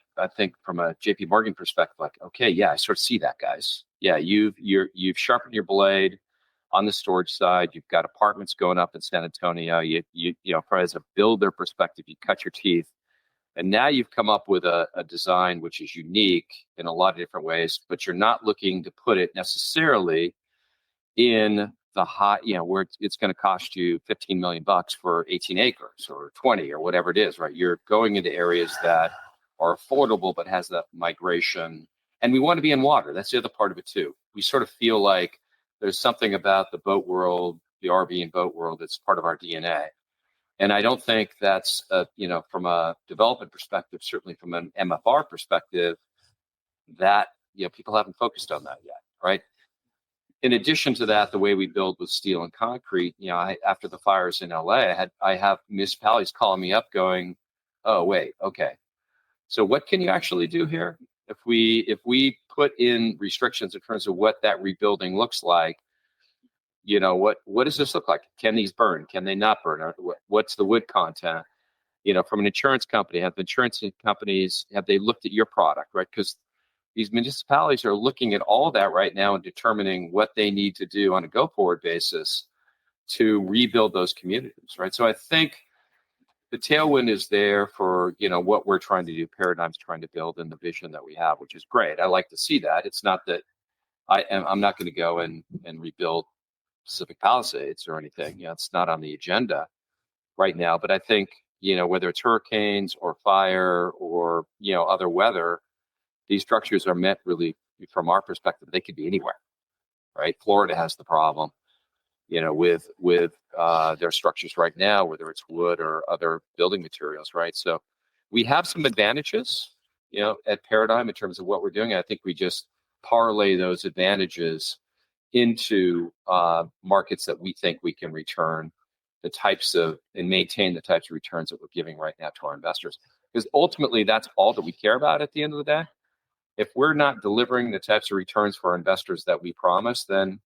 from a JP Morgan perspective, like, okay, yeah, I sort of see that, guys. Yeah, you've sharpened your blade on the storage side. You've got apartments going up in San Antonio. As a builder perspective, you cut your teeth. And now you've come up with a design which is unique in a lot of different ways, but you're not looking to put it necessarily in the high, where it's going to cost you $15 million for 18 acres or 20 or whatever it is, right? You're going into areas that are affordable, but has that migration. And we want to be in water. That's the other part of it too. We sort of feel like there's something about the boat world, the RV and boat world, that's part of our DNA. And I don't think that's, from a development perspective, certainly from an MFR perspective, that, people haven't focused on that yet, right? In addition to that, the way we build with steel and concrete, after the fires in LA, I have municipalities calling me up going, oh, wait, okay. So what can you actually do here? If we put in restrictions in terms of what that rebuilding looks like, what does this look like? Can these burn? Can they not burn? What's the wood content? From an insurance company, have they looked at your product, right? Because these municipalities are looking at all that right now and determining what they need to do on a go-forward basis to rebuild those communities, right? So I think the tailwind is there for, what we're trying to do, Paradigm's trying to build, and the vision that we have, which is great. I like to see that. It's not that I'm not going to go and rebuild Pacific Palisades or anything. It's not on the agenda right now. But I think, whether it's hurricanes or fire or, other weather, these structures are meant really, from our perspective, they could be anywhere, right? Florida has the problem, with their structures right now, whether it's wood or other building materials, right? So we have some advantages, at Paradigm in terms of what we're doing. I think we just parlay those advantages into markets that we think we can return the types of and maintain the types of returns that we're giving right now to our investors. Because ultimately, that's all that we care about at the end of the day. If we're not delivering the types of returns for our investors that we promise, then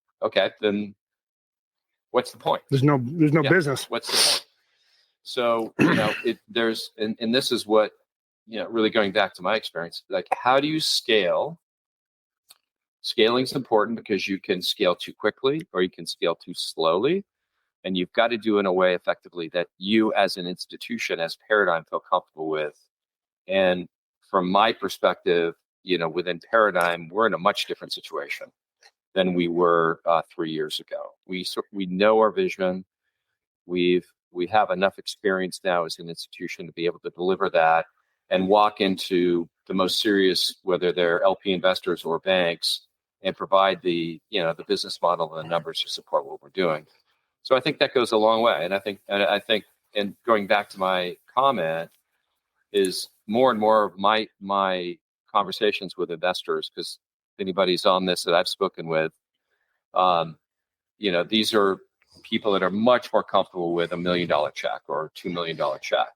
what's the point? There's no business. What's the point? So, and this is what, really going back to my experience, like, how do you scale? Scaling is important because you can scale too quickly or you can scale too slowly. And you've got to do it in a way effectively that you as an institution, as Paradigm, feel comfortable with. And from my perspective, within Paradigm, we're in a much different situation than we were 3 years ago. We know our vision. We have enough experience now as an institution to be able to deliver that and walk into the most serious, whether they're LP investors or banks, and provide the business model and the numbers to support what we're doing. So I think that goes a long way. And I think, and going back to my comment, is more and more of my conversations with investors, because if anybody's on this that I've spoken with, these are people that are much more comfortable with $1 million check or $2 million check.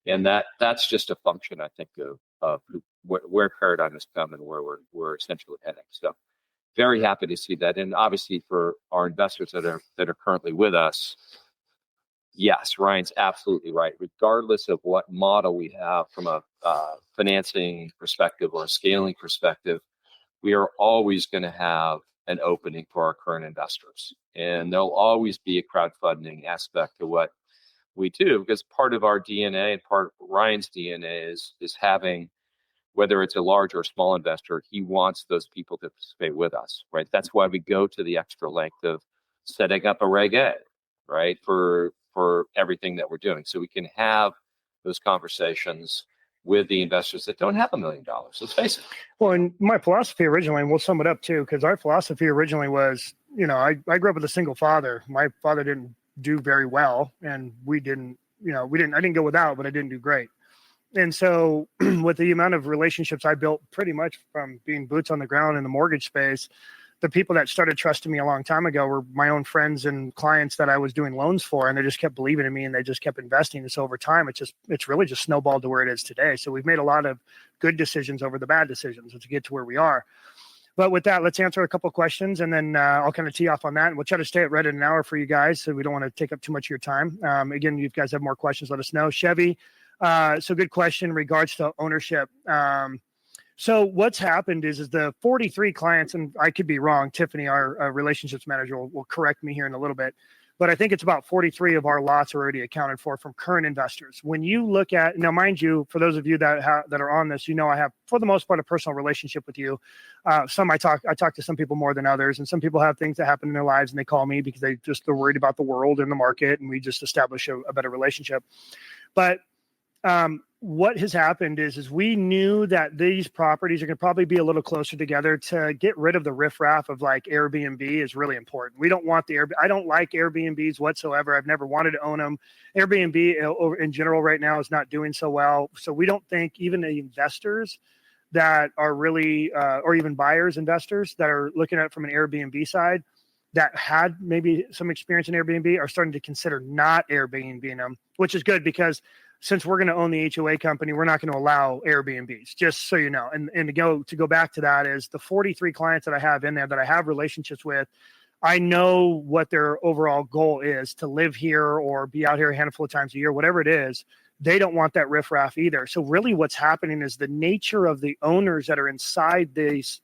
And that's just a function, I think, of where Paradigm has come and where we're essentially heading. So very happy to see that. And obviously for our investors that are currently with us, yes, Ryan's absolutely right. Regardless of what model we have from a financing perspective or a scaling perspective, we are always going to have an opening for our current investors. And there'll always be a crowdfunding aspect to what we do, because part of our DNA and part of Ryan's DNA is having, whether it's a large or small investor, he wants those people to participate with us, right? That's why we go to the extra length of setting up a Reg A, right, for everything that we're doing. So we can have those conversations with the investors that don't have $1 million. Let's face it. Well, and my philosophy originally, and we'll sum it up too, because our philosophy originally was, I grew up with a single father. My father didn't do very well, and I didn't go without, but I didn't do great. And so with the amount of relationships I built pretty much from being boots on the ground in the mortgage space, the people that started trusting me a long time ago were my own friends and clients that I was doing loans for, and they just kept believing in me and they just kept investing. And so over time, it's really just snowballed to where it is today. So we've made a lot of good decisions over the bad decisions to get to where we are. But with that, let's answer a couple of questions, and then I'll kind of tee off on that. And we'll try to stay at right at an hour for you guys, so we don't want to take up too much of your time. Again, if you guys have more questions, let us know. Chevy, so good question in regards to ownership. So what's happened is the 43 clients, and I could be wrong, Tiffany, our relationships manager, will correct me here in a little bit, but I think it's about 43 of our lots are already accounted for from current investors. When you look at, now mind you, for those of you that are on this, I have, for the most part, a personal relationship with you. I talk to some people more than others, and some people have things that happen in their lives and they call me because they're worried about the world and the market, and we just establish a better relationship. But what has happened is we knew that these properties are going to probably be a little closer together. To get rid of the riffraff of like Airbnb is really important. We don't want I don't like Airbnbs whatsoever. I've never wanted to own them. Airbnb in general right now is not doing so well. So we don't think even the investors that are really, or even buyers, investors that are looking at it from an Airbnb side that had maybe some experience in Airbnb are starting to consider not Airbnb them, which is good, because since we're going to own the HOA company, we're not going to allow Airbnbs, just so you know. And to go back to that is the 43 clients that I have in there that I have relationships with, I know what their overall goal is, to live here or be out here a handful of times a year, whatever it is. They don't want that riffraff either. So really what's happening is the nature of the owners that are inside this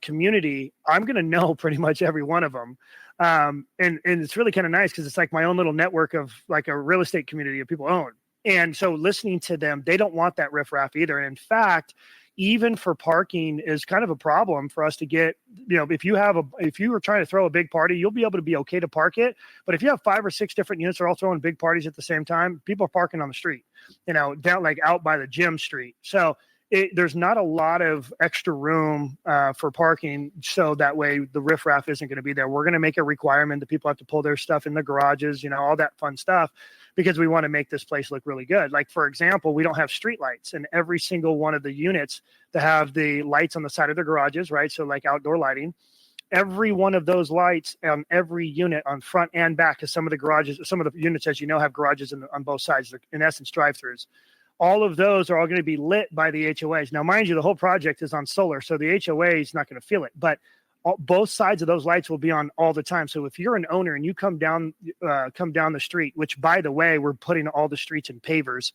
community, I'm going to know pretty much every one of them. And it's really kind of nice because it's like my own little network of like a real estate community of people own. And so listening to them, they don't want that riffraff either. And in fact, even for parking is kind of a problem for us to get, if you were trying to throw a big party, you'll be able to be okay to park it. But if you have 5 or 6 different units that are all throwing big parties at the same time, people are parking on the street, down like out by the gym street. So there's not a lot of extra room for parking, so that way the riffraff isn't going to be there. We're going to make a requirement that people have to pull their stuff in the garages, all that fun stuff, because we want to make this place look really good. Like, for example, we don't have street lights in every single one of the units that have the lights on the side of the garages, right? So like outdoor lighting. Every one of those lights on every unit on front and back, because some of the units, as have garages on both sides. They're, in essence, drive-throughs. All of those are all going to be lit by the HOAs. Now, mind you, the whole project is on solar, so the HOA is not going to feel it, but both sides of those lights will be on all the time. So if you're an owner and you come down the street, which, by the way, we're putting all the streets in pavers,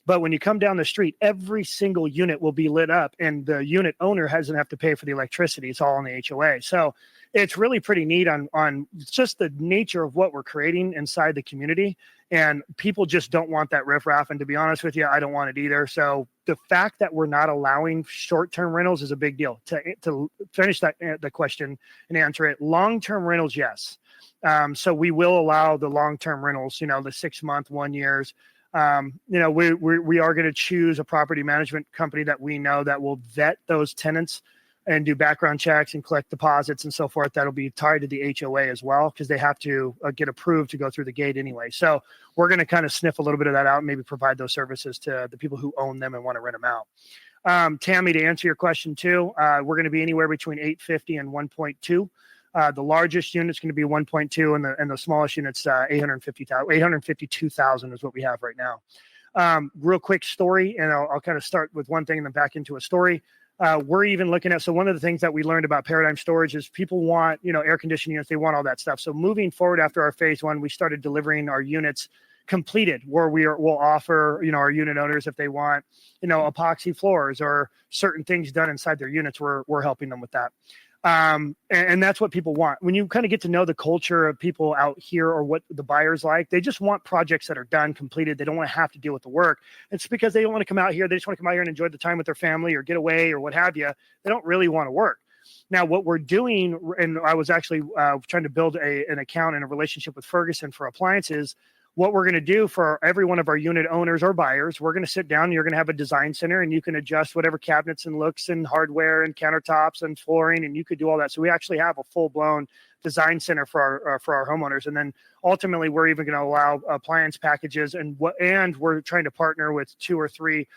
but when you come down the street, every single unit will be lit up, and the unit owner doesn't have to pay for the electricity. It's all on the HOA. So it's really pretty neat on just the nature of what we're creating inside the community. And people just don't want that riffraff. And to be honest with you, I don't want it either. So the fact that we're not allowing short-term rentals is a big deal. To finish the question and answer it, long-term rentals, yes. So we will allow the long-term rentals, the 6-month, 1 years. We are going to choose a property management company that we know that will vet those tenants and do background checks and collect deposits and so forth. That'll be tied to the HOA as well, because they have to get approved to go through the gate anyway. So we're going to kind of sniff a little bit of that out and maybe provide those services to the people who own them and want to rent them out. Tammy, to answer your question too, we're going to be anywhere between 850 and 1.2. The largest unit's going to be 1.2, and the smallest unit's 852,000 is what we have right now. Real quick story, and I'll kind of start with one thing and then back into a story. We're even looking at, so one of the things that we learned about Paradigm Storage is people want, air conditioning units, they want all that stuff. So moving forward after our phase one, we started delivering our units completed, where we'll offer, our unit owners, if they want, epoxy floors or certain things done inside their units, we're helping them with that. And that's what people want. When you kind of get to know the culture of people out here or what the buyers like, they just want projects that are done, completed. They don't want to have to deal with the work. It's because they don't want to come out here. They just want to come out here and enjoy the time with their family or get away or what have you. They don't really want to work. Now, what we're doing, and I was actually trying to build an account and a relationship with Ferguson for appliances. What we're going to do for every one of our unit owners or buyers, we're going to sit down and you're going to have a design center, and you can adjust whatever cabinets and looks and hardware and countertops and flooring, and you could do all that. So we actually have a full-blown design center for our homeowners. And then ultimately, we're even going to allow appliance packages, and we're trying to partner with 2 or 3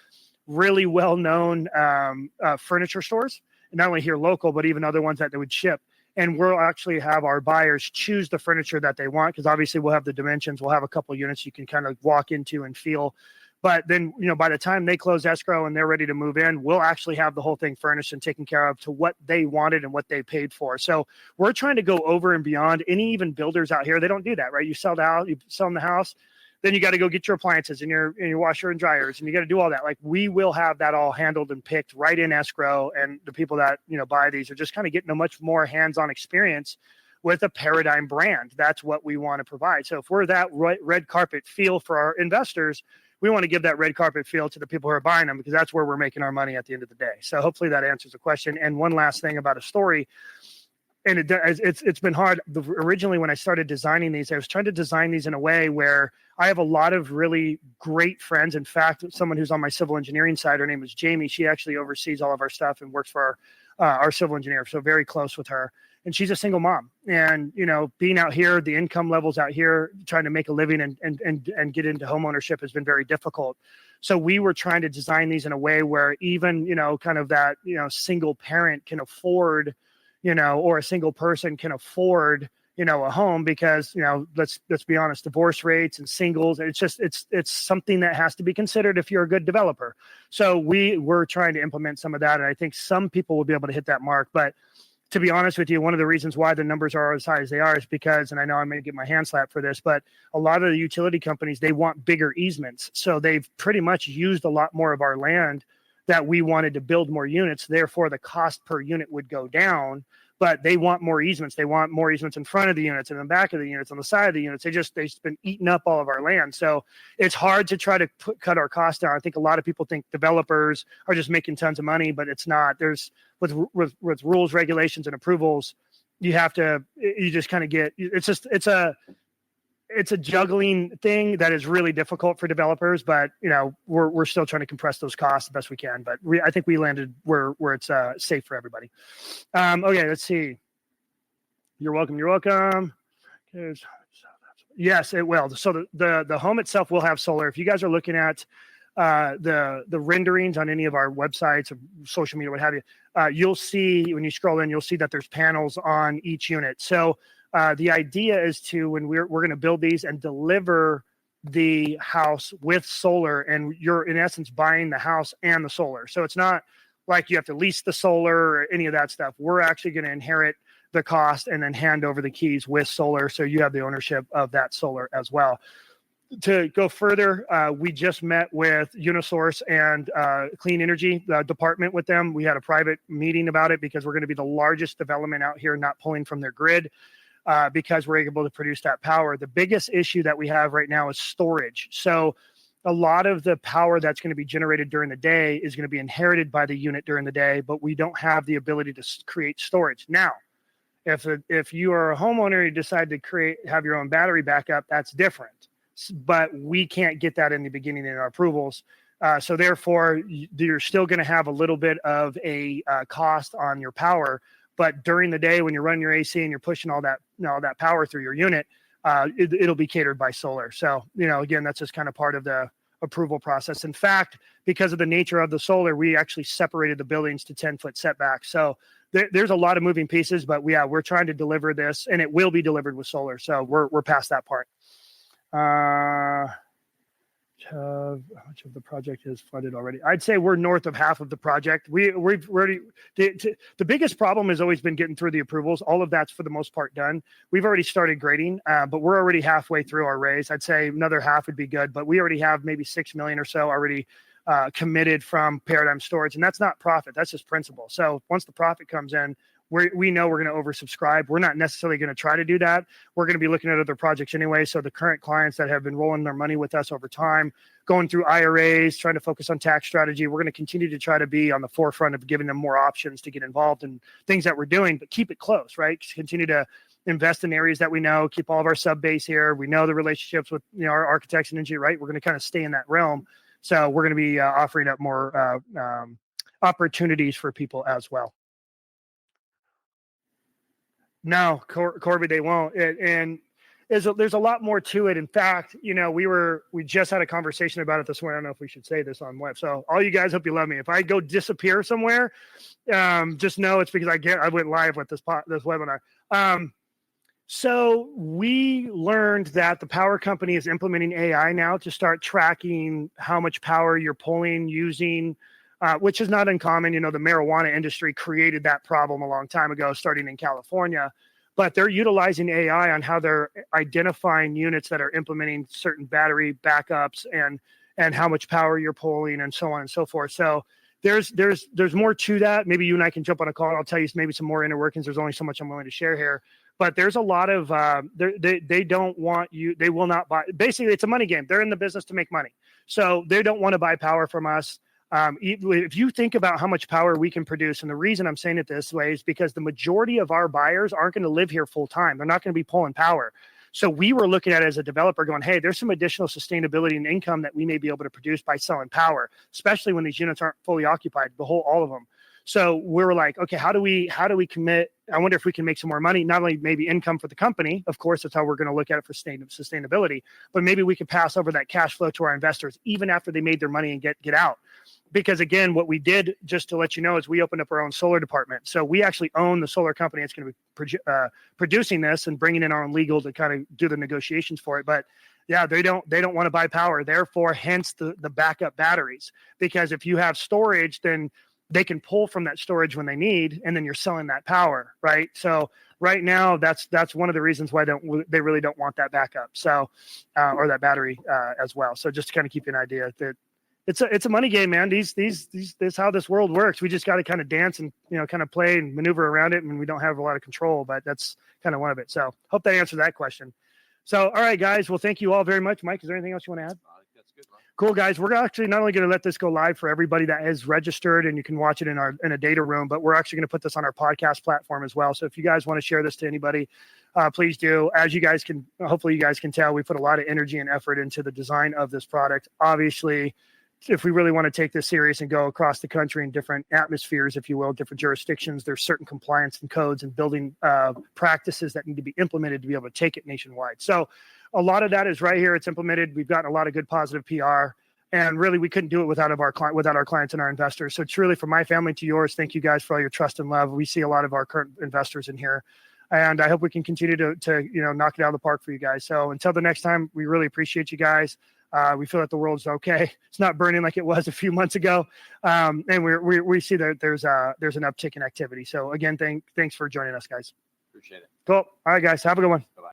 really well-known furniture stores, not only here local, but even other ones that they would ship. And we'll actually have our buyers choose the furniture that they want, because obviously we'll have the dimensions. We'll have a couple of units you can kind of walk into and feel. But then, by the time they close escrow and they're ready to move in, we'll actually have the whole thing furnished and taken care of to what they wanted and what they paid for. So we're trying to go over and beyond. Any even builders out here, they don't do that, right? You sell them the house, then you got to go get your appliances and your washer and dryers, and you got to do all that. Like, we will have that all handled and picked right in escrow. And the people that, buy these are just kind of getting a much more hands-on experience with a Paradigm brand. That's what we want to provide. So if we're that red carpet feel for our investors, we want to give that red carpet feel to the people who are buying them, because that's where we're making our money at the end of the day. So hopefully that answers the question. And one last thing about a story. And it's been hard. Originally, when I started designing these, I was trying to design these in a way where I have a lot of really great friends. In fact, someone who's on my civil engineering side, her name is Jamie. She actually oversees all of our stuff and works for our civil engineer. So very close with her. And she's a single mom. And, being out here, the income levels out here, trying to make a living and get into home ownership has been very difficult. So we were trying to design these in a way where even, kind of that, single parent can afford, or a single person can afford, a home, because, let's be honest, divorce rates and singles, it's something that has to be considered if you're a good developer. So we're trying to implement some of that. And I think some people will be able to hit that mark. But to be honest with you, one of the reasons why the numbers are as high as they are is because, and I know I'm going to get my hand slapped for this, but a lot of the utility companies, they want bigger easements. So they've pretty much used a lot more of our land that we wanted to build more units. Therefore, the cost per unit would go down. But they want more easements. They want more easements in front of the units and in the back of the units, on the side of the units. They've been eating up all of our land. So it's hard to try to cut our costs down. I think a lot of people think developers are just making tons of money, but it's not. There's with rules, regulations, and approvals, you just kind of get, it's a juggling thing that is really difficult for developers, but we're still trying to compress those costs the best we can. But I think we landed where it's safe for everybody. Okay, let's see. You're welcome. You're welcome. Yes, it will. So the home itself will have solar. If you guys are looking at the renderings on any of our websites or social media, what have you, you'll see, when you scroll in, you'll see that there's panels on each unit. So the idea is when we're going to build these and deliver the house with solar, and you're in essence buying the house and the solar. So it's not like you have to lease the solar or any of that stuff. We're actually going to inherit the cost and then hand over the keys with solar. So you have the ownership of that solar as well. To go further, we just met with Unisource and Clean Energy department with them. We had a private meeting about it because we're going to be the largest development out here not pulling from their grid. Because we're able to produce that power. The biggest issue that we have right now is storage. So a lot of the power that's going to be generated during the day is going to be inherited by the unit during the day, but we don't have the ability to create storage. Now, if you are a homeowner, you decide to have your own battery backup, that's different. But we can't get that in the beginning in our approvals. So therefore, you're still going to have a little bit of a cost on your power. But during the day, when you're running your AC and you're pushing all that power through your unit, it'll be catered by solar. So, again, that's just kind of part of the approval process. In fact, because of the nature of the solar, we actually separated the buildings to 10-foot setbacks. So there's a lot of moving pieces, but we're trying to deliver this, and it will be delivered with solar. So we're past that part. How much of the project is funded already? I'd say we're north of half of the project. We've already, the biggest problem has always been getting through the approvals. All of that's for the most part done. We've already started grading, but we're already halfway through our raise. I'd say another half would be good, but we already have maybe 6 million or so already committed from Paradigm Storage, and that's not profit. That's just principal. So once the profit comes in, we know we're going to oversubscribe. We're not necessarily going to try to do that. We're going to be looking at other projects anyway. So the current clients that have been rolling their money with us over time, going through IRAs, trying to focus on tax strategy, we're going to continue to try to be on the forefront of giving them more options to get involved in things that we're doing, but keep it close, right? Continue to invest in areas that we know, keep all of our sub base here. We know the relationships with our architects and engineers, right? We're going to kind of stay in that realm. So we're going to be offering up more opportunities for people as well. No, Corby, they won't. And there's a lot more to it. In fact, we just had a conversation about it this morning. I don't know if we should say this on web. So all you guys, hope you love me. If I go disappear somewhere, just know it's because I went live with this webinar. So we learned that the power company is implementing AI now to start tracking how much power you're pulling, using, which is not uncommon. The marijuana industry created that problem a long time ago, starting in California. But they're utilizing AI on how they're identifying units that are implementing certain battery backups and how much power you're pulling and so on and so forth. So there's more to that. Maybe you and I can jump on a call and I'll tell you maybe some more inner workings. There's only so much I'm willing to share here. But there's a lot of they don't want you. They will not buy. Basically, it's a money game. They're in the business to make money, so they don't want to buy power from us. If you think about how much power we can produce, and the reason I'm saying it this way is because the majority of our buyers aren't going to live here full time. They're not going to be pulling power. So we were looking at it as a developer going, hey, there's some additional sustainability and income that we may be able to produce by selling power, especially when these units aren't fully occupied, all of them. So we were like, okay, how do we commit? I wonder if we can make some more money, not only maybe income for the company. Of course, that's how we're going to look at it for sustainability, but maybe we could pass over that cash flow to our investors, even after they made their money and get out. Because again, what we did, just to let you know, is we opened up our own solar department. So we actually own the solar company that's going to be producing this and bringing in our own legal to kind of do the negotiations for it. But yeah, they don't want to buy power. Therefore, hence the backup batteries. Because if you have storage, then they can pull from that storage when they need, and then you're selling that power, right? So right now, that's one of the reasons why they really don't want that backup. So or that battery as well. So just to kind of keep you an idea that. It's a money game, man. This is how this world works. We just got to kind of dance and kind of play and maneuver around it, and we don't have a lot of control. But that's kind of one of it. So hope that answered that question. So all right, guys. Well, thank you all very much, Mike. Is there anything else you want to add? That's good, Ron. Cool, guys. We're actually not only going to let this go live for everybody that is registered, and you can watch it in a data room, but we're actually going to put this on our podcast platform as well. So if you guys want to share this to anybody, please do. As you guys can, hopefully you guys can tell, we put a lot of energy and effort into the design of this product. Obviously, if we really want to take this serious and go across the country in different atmospheres, if you will, different jurisdictions, there's certain compliance and codes and building practices that need to be implemented to be able to take it nationwide. So a lot of that is right here. It's implemented. We've gotten a lot of good positive PR, and really we couldn't do it without our clients and our investors. So truly, from my family to yours, thank you guys for all your trust and love. We see a lot of our current investors in here, and I hope we can continue to knock it out of the park for you guys. So until the next time, we really appreciate you guys. We feel that the world's okay. It's not burning like it was a few months ago. And we see that there's an uptick in activity. So again, thanks for joining us, guys. Appreciate it. Cool. All right, guys. Have a good one. Bye-bye.